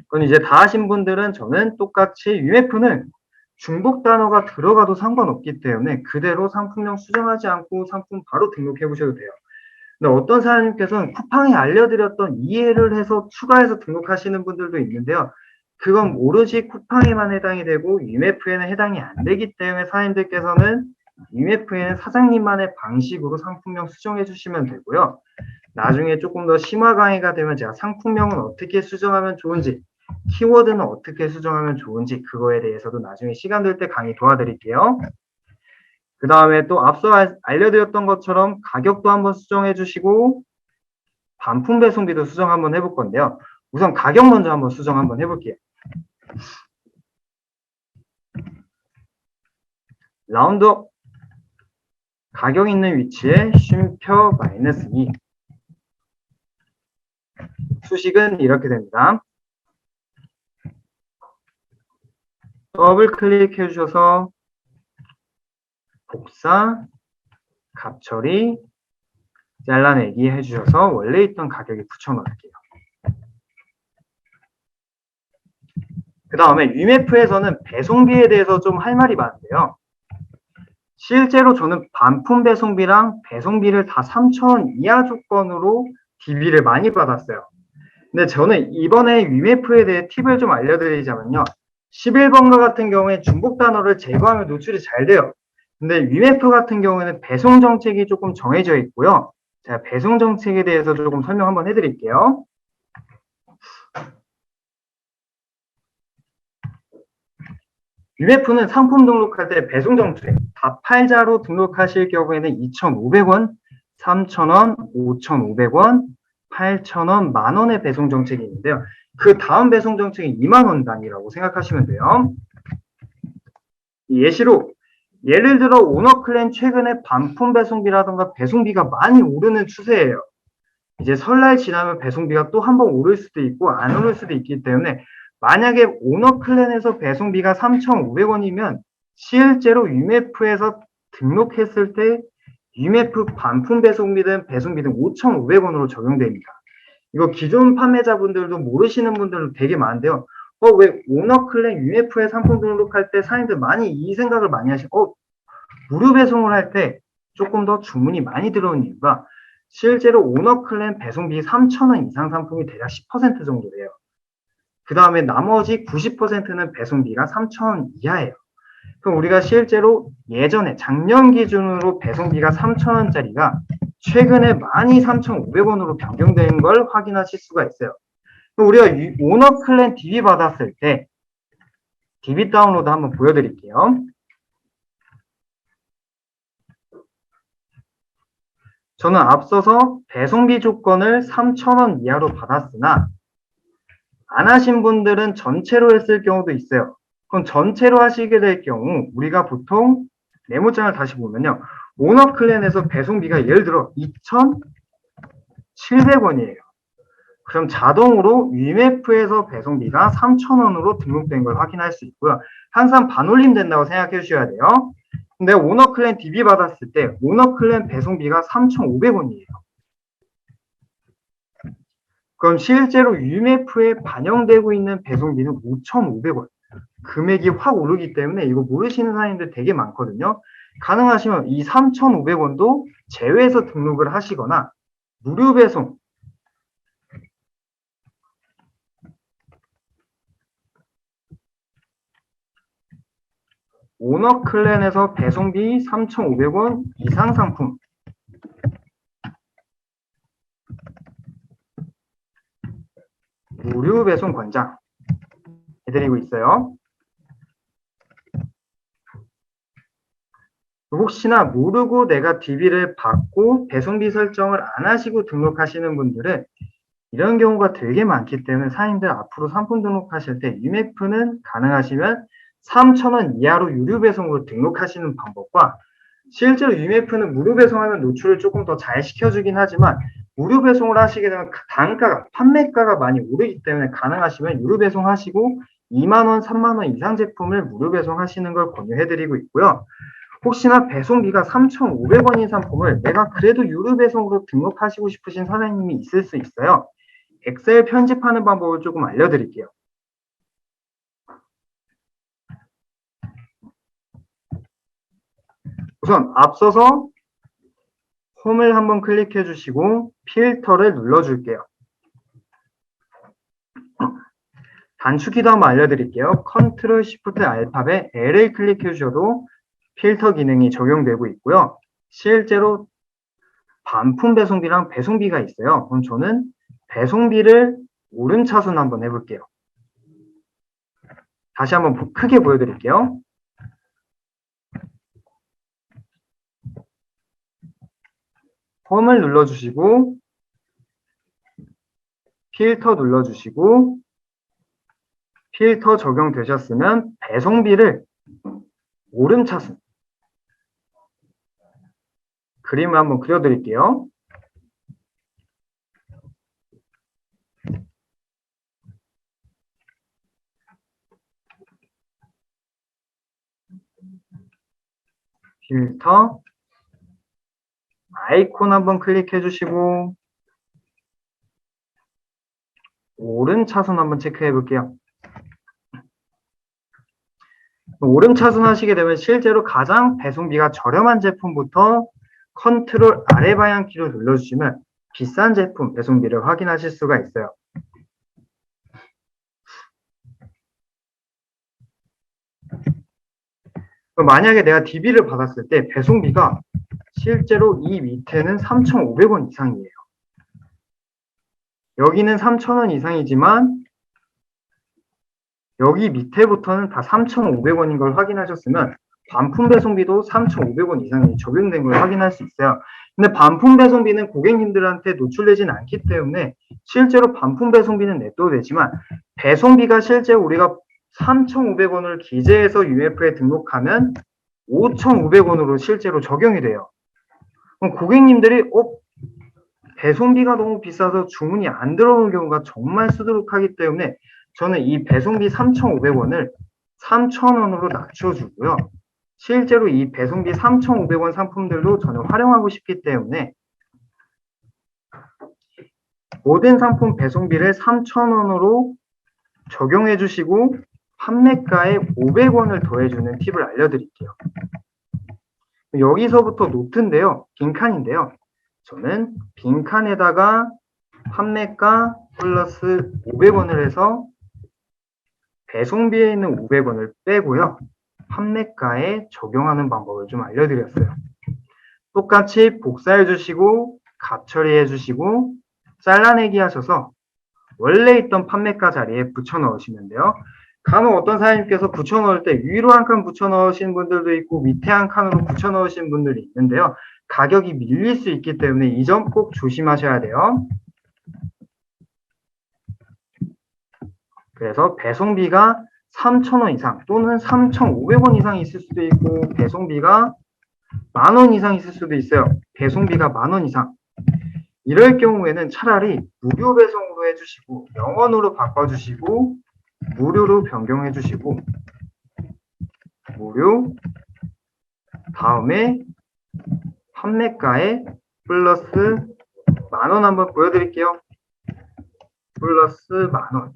그건 이제 다 하신 분들은 저는 똑같이 UF는 중복 단어가 들어가도 상관없기 때문에 그대로 상품명 수정하지 않고 상품 바로 등록해 보셔도 돼요. 근데 어떤 사장님께서는 쿠팡에 알려드렸던 이해를 해서 추가해서 등록하시는 분들도 있는데요. 그건 오로지 쿠팡에만 해당이 되고 UMF에는 해당이 안 되기 때문에 사장님들께서는 UMF에는 사장님만의 방식으로 상품명 수정해 주시면 되고요. 나중에 조금 더 심화 강의가 되면 제가 상품명은 어떻게 수정하면 좋은지, 키워드는 어떻게 수정하면 좋은지 그거에 대해서도 나중에 시간 될 때 강의 도와드릴게요. 그 다음에 또 앞서 알려드렸던 것처럼 가격도 한번 수정해 주시고 반품 배송비도 수정 한번 해볼 건데요. 우선 가격 먼저 한번 수정 한번 해볼게요. 라운드업 가격 있는 위치에 쉼표 -2 수식은 이렇게 됩니다. 더블 클릭해 주셔서 복사, 값 처리, 잘라내기 해주셔서 원래 있던 가격에 붙여넣을게요. 그 다음에 UMF에서는 배송비에 대해서 좀 할 말이 많은데요. 실제로 저는 반품 배송비랑 배송비를 다 3,000원 이하 조건으로 DB를 많이 받았어요. 근데 저는 이번에 UMF에 대해 팁을 좀 알려드리자면요. 11번가 같은 경우에 중복 단어를 제거하면 노출이 잘 돼요. 근데 UMF 같은 경우에는 배송 정책이 조금 정해져 있고요. 제가 배송 정책에 대해서 조금 설명 한번 해드릴게요. UMF는 상품 등록할 때 배송 정책, 다 팔자로 등록하실 경우에는 2,500원, 3,000원, 5,500원, 8,000원, 만원의 배송 정책이 있는데요. 그 다음 배송 정책이 2만원 단위라고 생각하시면 돼요. 예시로 예를 들어 오너클랜 최근에 반품 배송비라던가 배송비가 많이 오르는 추세예요. 이제 설날 지나면 배송비가 또 한 번 오를 수도 있고 안 오를 수도 있기 때문에 만약에 오너클랜에서 배송비가 3,500원이면 실제로 UMF에서 등록했을 때 UMF 반품 배송비든 배송비든 5,500원으로 적용됩니다. 이거 기존 판매자분들도 모르시는 분들도 되게 많은데요. 왜 오너클랜 UMF에 상품 등록할 때 사람들 많이 이 생각을 많이 무료 배송을 할 때 조금 더 주문이 많이 들어오는 이유가 실제로 오너클랜 배송비 3,000원 이상 상품이 대략 10% 정도 돼요. 그 다음에 나머지 90%는 배송비가 3,000원 이하예요. 그럼 우리가 실제로 예전에 작년 기준으로 배송비가 3,000원짜리가 최근에 많이 3,500원으로 변경된 걸 확인하실 수가 있어요. 그럼 우리가 오너클랜 DB 받았을 때 DB 다운로드 한번 보여드릴게요. 저는 앞서서 배송비 조건을 3,000원 이하로 받았으나 안 하신 분들은 전체로 했을 경우도 있어요. 그럼 전체로 하시게 될 경우 우리가 보통 메모장을 다시 보면요. 오너클랜에서 배송비가 예를 들어 2,700원이에요. 그럼 자동으로 UMF에서 배송비가 3,000원으로 등록된 걸 확인할 수 있고요. 항상 반올림 된다고 생각해 주셔야 돼요. 근데 오너클랜 DB 받았을 때 오너클랜 배송비가 3,500원이에요. 그럼 실제로 UMF에 반영되고 있는 배송비는 5,500원. 금액이 확 오르기 때문에 이거 모르시는 사람들 되게 많거든요. 가능하시면 이 3,500원도 제외해서 등록을 하시거나 무료 배송 오너 클랜에서 배송비 3,500원 이상 상품 무료 배송 권장 해드리고 있어요. 혹시나 모르고 내가 DB를 받고 배송비 설정을 안 하시고 등록하시는 분들은 이런 경우가 되게 많기 때문에 사장님들 앞으로 상품 등록하실 때 UMF는 가능하시면 3,000원 이하로 유료 배송으로 등록하시는 방법과 실제로 UMF는 무료 배송하면 노출을 조금 더 잘 시켜주긴 하지만 무료 배송을 하시게 되면 단가가 판매가가 많이 오르기 때문에 가능하시면 유료 배송하시고 2만원, 3만원 이상 제품을 무료 배송하시는 걸 권유해드리고 있고요. 혹시나 배송비가 3,500원인 상품을 내가 그래도 유료 배송으로 등록하시고 싶으신 사장님이 있을 수 있어요. 엑셀 편집하는 방법을 조금 알려드릴게요. 우선 앞서서 홈을 한번 클릭해 주시고 필터를 눌러줄게요. 단축키도 한번 알려드릴게요. 컨트롤 시프트 알파벳 L을 클릭해 주셔도 필터 기능이 적용되고 있고요. 실제로 반품 배송비랑 배송비가 있어요. 그럼 저는 배송비를 오른차순 한번 해볼게요. 다시 한번 크게 보여드릴게요. 홈을 눌러주시고 필터 눌러주시고 필터 적용되셨으면 배송비를 오름차순 그림을 한번 그려드릴게요. 필터 아이콘 한번 클릭해 주시고 오름차순 한번 체크해 볼게요. 오름차순 하시게 되면 실제로 가장 배송비가 저렴한 제품부터 컨트롤 아래 방향키를 눌러주시면 비싼 제품 배송비를 확인하실 수가 있어요. 만약에 내가 DB를 받았을 때 배송비가 실제로 이 밑에는 3,500원 이상이에요. 여기는 3,000원 이상이지만 여기 밑에부터는 다 3,500원인 걸 확인하셨으면 반품 배송비도 3,500원 이상이 적용된 걸 확인할 수 있어요. 근데 반품 배송비는 고객님들한테 노출되진 않기 때문에 실제로 반품 배송비는 냅둬도 되지만 배송비가 실제 우리가 3,500원을 기재해서 UMF에 등록하면 5,500원으로 실제로 적용이 돼요. 그럼 고객님들이 배송비가 너무 비싸서 주문이 안 들어오는 경우가 정말 수두룩하기 때문에 저는 이 배송비 3,500원을 3,000원으로 낮춰주고요. 실제로 이 배송비 3,500원 상품들도 저는 활용하고 싶기 때문에 모든 상품 배송비를 3,000원으로 적용해 주시고 판매가에 500원을 더해주는 팁을 알려드릴게요. 여기서부터 노트인데요. 빈칸인데요. 저는 빈칸에다가 판매가 플러스 500원을 해서 배송비에 있는 500원을 빼고요. 판매가에 적용하는 방법을 좀 알려드렸어요. 똑같이 복사해 주시고 값 처리해 주시고 잘라내기 하셔서 원래 있던 판매가 자리에 붙여 넣으시면 돼요. 간혹 어떤 사장님께서 붙여 넣을 때 위로 한 칸 붙여 넣으신 분들도 있고 밑에 한 칸으로 붙여 넣으신 분들이 있는데요. 가격이 밀릴 수 있기 때문에 이 점 꼭 조심하셔야 돼요. 그래서 배송비가 3,000원 이상 또는 3,500원 이상 있을 수도 있고 배송비가 10,000원 이상 있을 수도 있어요. 배송비가 10,000원 이상. 이럴 경우에는 차라리 무료 배송으로 해주시고 영원으로 바꿔주시고 무료로 변경해주시고 무료 다음에 판매가에 플러스 10,000원 한번 보여드릴게요. 플러스 10,000원.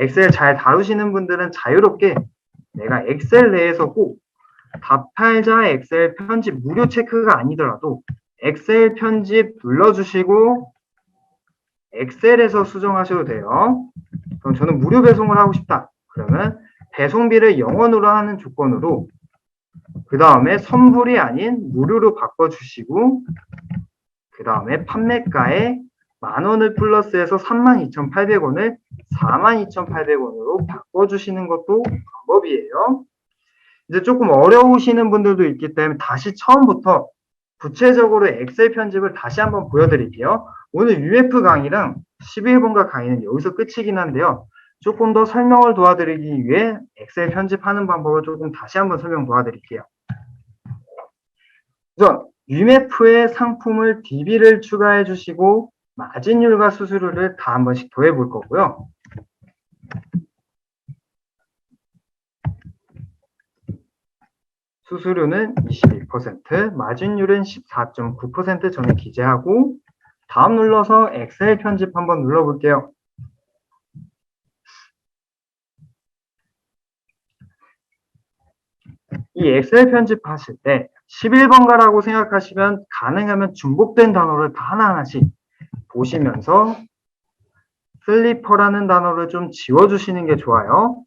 엑셀 잘 다루시는 분들은 자유롭게 내가 엑셀 내에서 꼭 답팔자 엑셀 편집 무료 체크가 아니더라도 엑셀 편집 눌러주시고 엑셀에서 수정하셔도 돼요. 그럼 저는 무료 배송을 하고 싶다. 그러면 배송비를 0원으로 하는 조건으로 그 다음에 선불이 아닌 무료로 바꿔주시고 그 다음에 판매가에 10,000원을 플러스해서 32,800원을 42,800원으로 바꿔주시는 것도 방법이에요. 이제 조금 어려우시는 분들도 있기 때문에 다시 처음부터 구체적으로 엑셀 편집을 다시 한번 보여드릴게요. 오늘 UF 강의랑 11번가 강의는 여기서 끝이긴 한데요. 조금 더 설명을 도와드리기 위해 엑셀 편집하는 방법을 조금 다시 한번 설명 도와드릴게요. 우선 UMF에 상품을 DB를 추가해 주시고 마진율과 수수료를 다 한 번씩 더해 볼 거고요. 수수료는 22%, 마진율은 14.9% 저는 기재하고 다음 눌러서 엑셀 편집 한번 눌러볼게요. 이 엑셀 편집하실 때 11번가라고 생각하시면 가능하면 중복된 단어를 다 하나하나씩 보시면서 슬리퍼라는 단어를 좀 지워주시는 게 좋아요.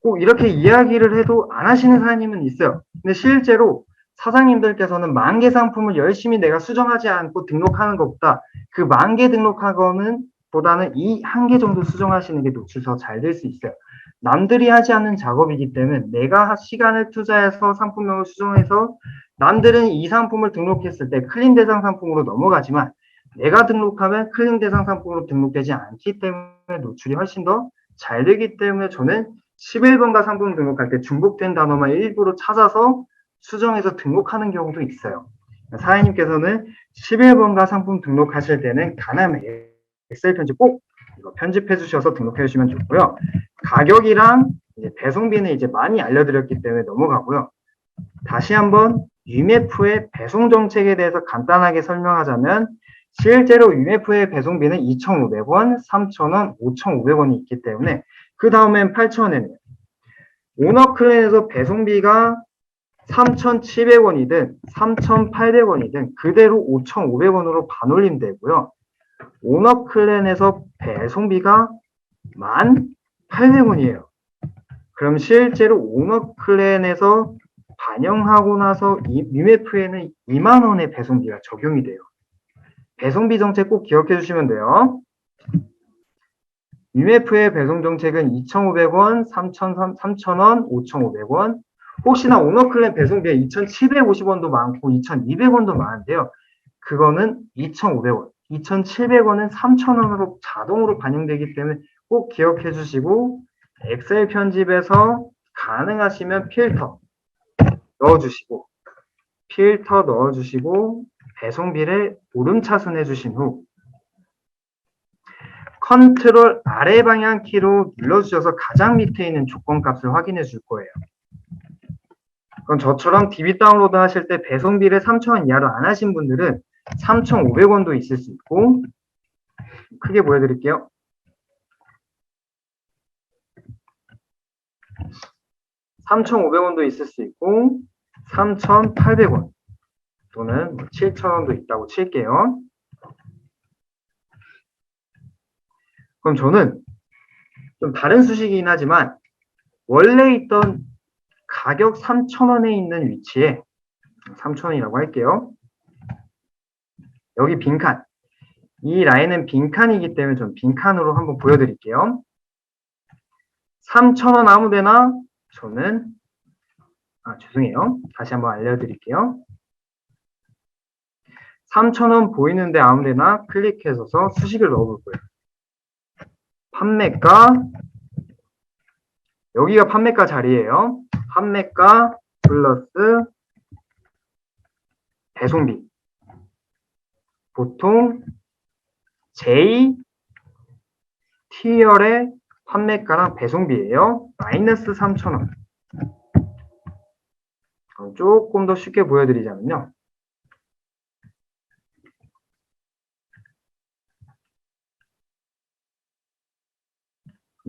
꼭 이렇게 이야기를 해도 안 하시는 사장님은 있어요. 근데 실제로 사장님들께서는 10,000개 상품을 열심히 내가 수정하지 않고 등록하는 것보다 그 10,000개 등록한 거는 보다는 이 1개 정도 수정하시는 게 노출서 잘 될 수 있어요. 남들이 하지 않는 작업이기 때문에 내가 시간을 투자해서 상품명을 수정해서 남들은 이 상품을 등록했을 때 클린 대상 상품으로 넘어가지만 내가 등록하면 클린 대상 상품으로 등록되지 않기 때문에 노출이 훨씬 더 잘 되기 때문에 저는 11번가 상품 등록할 때 중복된 단어만 일부러 찾아서 수정해서 등록하는 경우도 있어요. 사장님께서는 11번가 상품 등록하실 때는 가나면 엑셀 편집 꼭 이거 편집해 주셔서 등록해 주시면 좋고요. 가격이랑 이제 배송비는 이제 많이 알려드렸기 때문에 넘어가고요. 다시 한번 UMF의 배송 정책에 대해서 간단하게 설명하자면 실제로 UMF의 배송비는 2,500원, 3,000원, 5,500원이 있기 때문에 그 다음엔 8,000원이네요. 오너클랜에서 배송비가 3,700원이든 3,800원이든 그대로 5,500원으로 반올림 되고요. 오너클랜에서 배송비가 1,800원이에요. 그럼 실제로 오너클랜에서 반영하고 나서 UMF에는 20,000원의 배송비가 적용이 돼요. 배송비 정책 꼭 기억해 주시면 돼요. UMF의 배송 정책은 2,500원, 3,000원, 5,500원. 혹시나 오너클랜 배송비에 2,750원도 많고 2,200원도 많은데요. 그거는 2,500원, 2,700원은 3,000원으로 자동으로 반영되기 때문에 꼭 기억해 주시고 엑셀 편집에서 가능하시면 필터 넣어주시고 배송비를 오름차순해 주신 후 컨트롤 아래 방향 키로 눌러주셔서 가장 밑에 있는 조건값을 확인해 줄 거예요. 그럼 저처럼 DB 다운로드 하실 때 배송비를 3,000원 이하로 안 하신 분들은 3,500원도 있을 수 있고 크게 보여드릴게요. 3,500원도 있을 수 있고 3,800원 또는 7,000원도 있다고 칠게요. 그럼 저는 좀 다른 수식이긴 하지만 원래 있던 가격 3,000원에 있는 위치에 3,000원이라고 할게요. 여기 빈칸. 이 라인은 빈칸이기 때문에 좀 빈칸으로 한번 보여드릴게요. 3,000원 아무데나 저는 죄송해요. 다시 한번 알려드릴게요. 3,000원 보이는데 아무데나 클릭해서 수식을 넣어볼 거예요. 판매가 여기가 판매가 자리예요. 판매가 플러스 배송비. 보통 J T열의 판매가랑 배송비예요. 마이너스 3,000원. 조금 더 쉽게 보여드리자면요.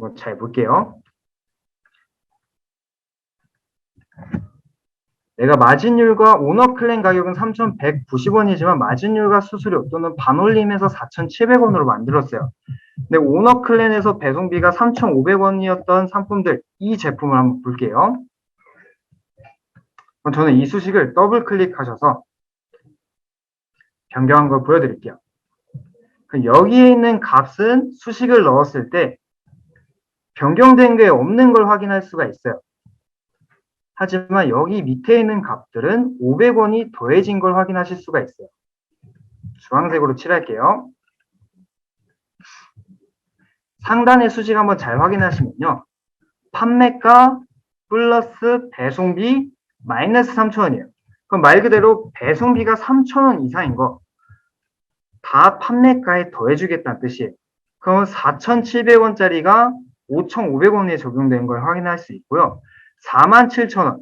한번 잘 볼게요. 내가 마진율과 오너 클랜 가격은 3,190원이지만 마진율과 수수료 또는 반올림해서 4,700원으로 만들었어요. 근데 오너 클랜에서 배송비가 3,500원이었던 상품들, 이 제품을 한번 볼게요. 저는 이 수식을 더블 클릭하셔서 변경한 걸 보여드릴게요. 여기에 있는 값은 수식을 넣었을 때 변경된 게 없는 걸 확인할 수가 있어요. 하지만 여기 밑에 있는 값들은 500원이 더해진 걸 확인하실 수가 있어요. 주황색으로 칠할게요. 상단의 수식 한번 잘 확인하시면요. 판매가 플러스 배송비 마이너스 3,000원이에요. 그럼 말 그대로 배송비가 3,000원 이상인 거 다 판매가에 더해주겠다는 뜻이에요. 그럼 4,700원짜리가 5,500원에 적용된 걸 확인할 수 있고요. 47,000원.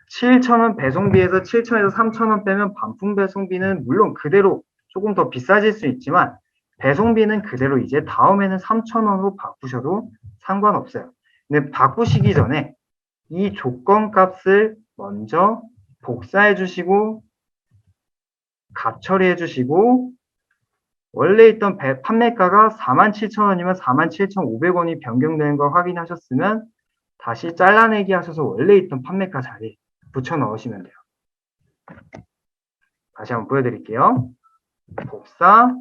7,000원 배송비에서 7,000원에서 3,000원 빼면 반품 배송비는 물론 그대로 조금 더 비싸질 수 있지만 배송비는 그대로 이제 다음에는 3,000원으로 바꾸셔도 상관없어요. 근데 바꾸시기 전에 이 조건 값을 먼저 복사해 주시고 값 처리해 주시고 원래 있던 판매가가 47,000원이면 47,500원이 변경되는 걸 확인하셨으면 다시 잘라내기 하셔서 원래 있던 판매가 자리에 붙여 넣으시면 돼요. 다시 한번 보여드릴게요. 복사,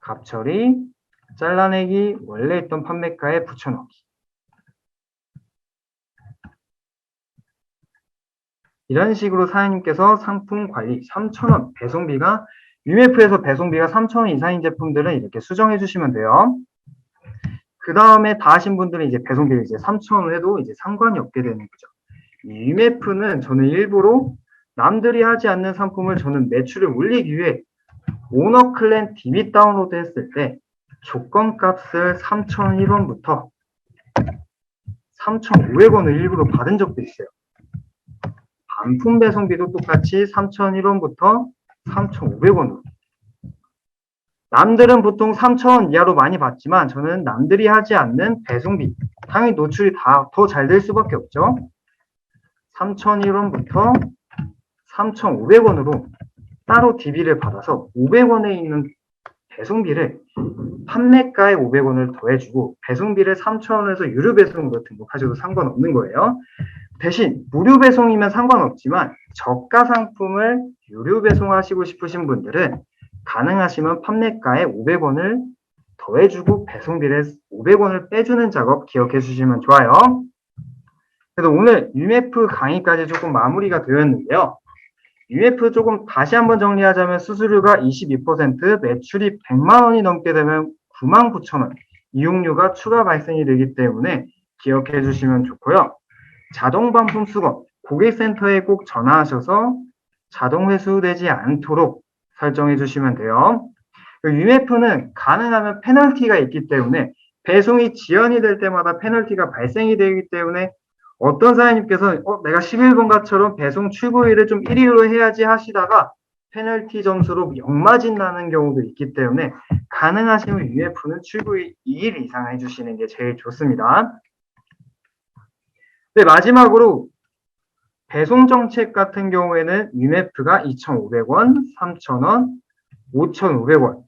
값 처리, 잘라내기, 원래 있던 판매가에 붙여 넣기. 이런 식으로 사장님께서 상품 관리 3,000원 배송비가 UMF에서 배송비가 3,000원 이상인 제품들은 이렇게 수정해 주시면 돼요. 그 다음에 다 하신 분들은 이제 배송비를 이제 3,000원 해도 이제 상관이 없게 되는 거죠. 이 UMF는 저는 일부러 남들이 하지 않는 상품을 저는 매출을 올리기 위해 오너 클랜 DB 다운로드 했을 때 조건 값을 3,001원부터 3,500원을 일부러 받은 적도 있어요. 반품 배송비도 똑같이 3,001원부터 3,500원으로. 남들은 보통 3,000원 이하로 많이 받지만 저는 남들이 하지 않는 배송비, 당연히 노출이 다 더 잘 될 수밖에 없죠. 3,001원부터 3,500원으로 따로 DB를 받아서 500원에 있는 배송비를 판매가에 500원을 더해주고 배송비를 3,000원에서 유료 배송으로 등록하셔도 상관없는 거예요. 대신 무료 배송이면 상관없지만 저가 상품을 유료 배송하시고 싶으신 분들은 가능하시면 판매가에 500원을 더해주고 배송비를 500원을 빼주는 작업 기억해 주시면 좋아요. 그래서 오늘 UMF 강의까지 조금 마무리가 되었는데요. UMF 조금 다시 한번 정리하자면 수수료가 22%, 매출이 100만 원이 넘게 되면 99,000원, 이용료가 추가 발생이 되기 때문에 기억해 주시면 좋고요. 자동 반품 수거, 고객센터에 꼭 전화하셔서 자동 회수되지 않도록 설정해 주시면 돼요. UMF는 가능하면 페널티가 있기 때문에 배송이 지연이 될 때마다 페널티가 발생이 되기 때문에 어떤 사장님께서 내가 11번가처럼 배송 출고일을 좀 1일로 해야지 하시다가 페널티 점수로 역마진 나는 경우도 있기 때문에 가능하시면 UMF는 출고일 2일 이상 해주시는 게 제일 좋습니다. 네, 마지막으로 배송 정책 같은 경우에는 UMF가 2,500원, 3,000원, 5,500원,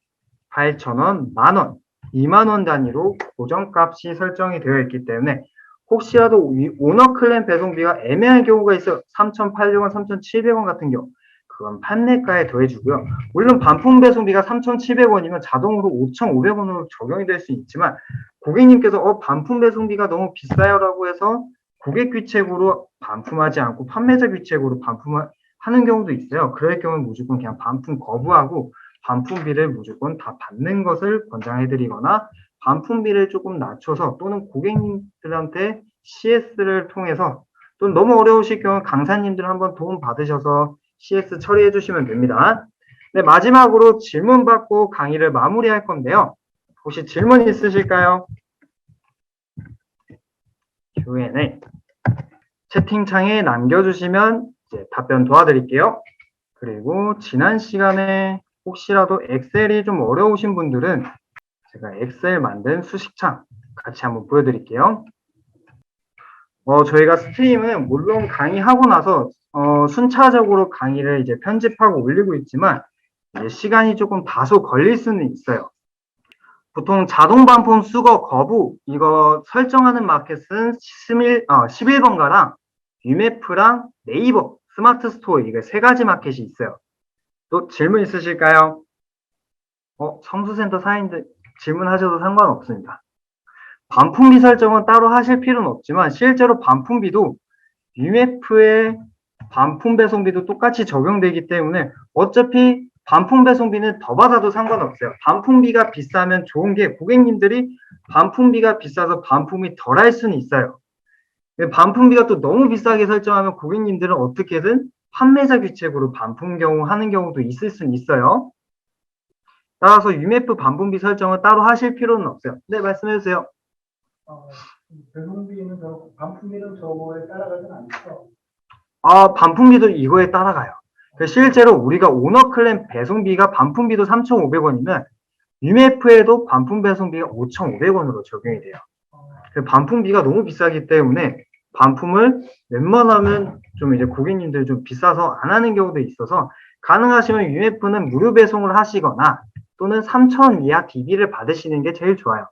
8,000원, 만원, 2만원 단위로 고정값이 설정이 되어 있기 때문에 혹시라도 오너 클랜 배송비가 애매한 경우가 있어요. 3,800원, 3,700원 같은 경우 그건 판매가에 더해주고요. 물론 반품 배송비가 3,700원이면 자동으로 5,500원으로 적용이 될 수 있지만 고객님께서 반품 배송비가 너무 비싸요 라고 해서 고객 귀책으로 반품하지 않고 판매자 귀책으로 반품하는 경우도 있어요. 그럴 경우는 무조건 그냥 반품 거부하고 반품비를 무조건 다 받는 것을 권장해드리거나 반품비를 조금 낮춰서 또는 고객님들한테 CS를 통해서 또 너무 어려우실 경우 강사님들 한번 도움 받으셔서 CS 처리해 주시면 됩니다. 네, 마지막으로 질문 받고 강의를 마무리할 건데요. 혹시 질문 있으실까요? Q&A 채팅창에 남겨주시면 이제 답변 도와드릴게요. 그리고 지난 시간에 혹시라도 엑셀이 좀 어려우신 분들은 제가 엑셀 만든 수식창 같이 한번 보여드릴게요. 저희가 스트림은 물론 강의하고 나서 순차적으로 강의를 이제 편집하고 올리고 있지만 이제 시간이 조금 다소 걸릴 수는 있어요. 보통 자동 반품 수거 거부 이거 설정하는 마켓은 11번가랑 유메프랑 네이버 스마트 스토어 이게 세 가지 마켓이 있어요. 또 질문 있으실까요? 성수센터 사인들 질문하셔도 상관없습니다. 반품비 설정은 따로 하실 필요는 없지만 실제로 반품비도 UMF의 반품 배송비도 똑같이 적용되기 때문에 어차피 반품 배송비는 더 받아도 상관없어요. 반품비가 비싸면 좋은 게 고객님들이 반품비가 비싸서 반품이 덜 할 수는 있어요. 반품비가 또 너무 비싸게 설정하면 고객님들은 어떻게든 판매자 규칙으로 반품 경우 하는 경우도 있을 수는 있어요. 따라서 UMF 반품비 설정을 따로 하실 필요는 없어요. 네, 말씀해 주세요. 배송비는 반품비는 저거에 따라가진 않죠? 반품비도 이거에 따라가요. 실제로 우리가 오너클램 배송비가 반품비도 3,500원이면 UMF에도 반품 배송비가 5,500원으로 적용이 돼요. 반품비가 너무 비싸기 때문에 반품을 웬만하면 좀 이제 고객님들 좀 비싸서 안 하는 경우도 있어서 가능하시면 UMF는 무료 배송을 하시거나 또는 3,000원 이하 DB를 받으시는 게 제일 좋아요.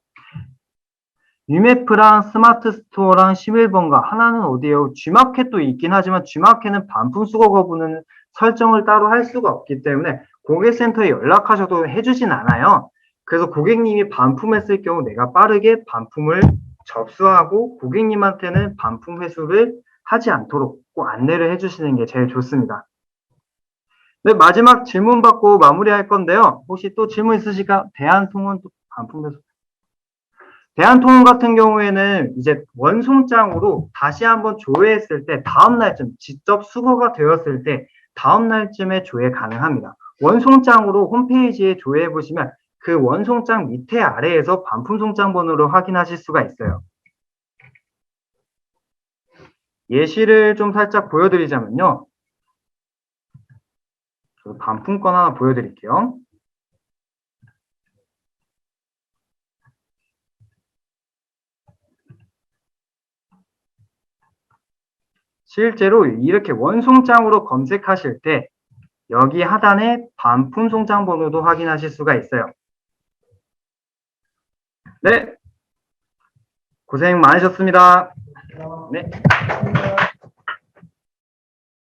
UMF랑 스마트 스토어랑 11번가 하나는 어디에요? G마켓도 있긴 하지만 G마켓은 반품 수거 거부는 설정을 따로 할 수가 없기 때문에 고객센터에 연락하셔도 해주진 않아요. 그래서 고객님이 반품했을 경우 내가 빠르게 반품을 접수하고 고객님한테는 반품 회수를 하지 않도록 꼭 안내를 해주시는 게 제일 좋습니다. 네, 마지막 질문 받고 마무리할 건데요. 혹시 또 질문 있으실까요? 대한통운 반품 회수. 대한통운 같은 경우에는 이제 원송장으로 다시 한번 조회했을 때 다음 날쯤 직접 수거가 되었을 때 다음 날쯤에 조회 가능합니다. 원송장으로 홈페이지에 조회해 보시면 그 원송장 밑에 아래에서 반품 송장 번호를 확인하실 수가 있어요. 예시를 좀 살짝 보여드리자면요. 반품권 하나 보여드릴게요. 실제로 이렇게 원송장으로 검색하실 때 여기 하단에 반품 송장 번호도 확인하실 수가 있어요. 네, 고생 많으셨습니다. 네.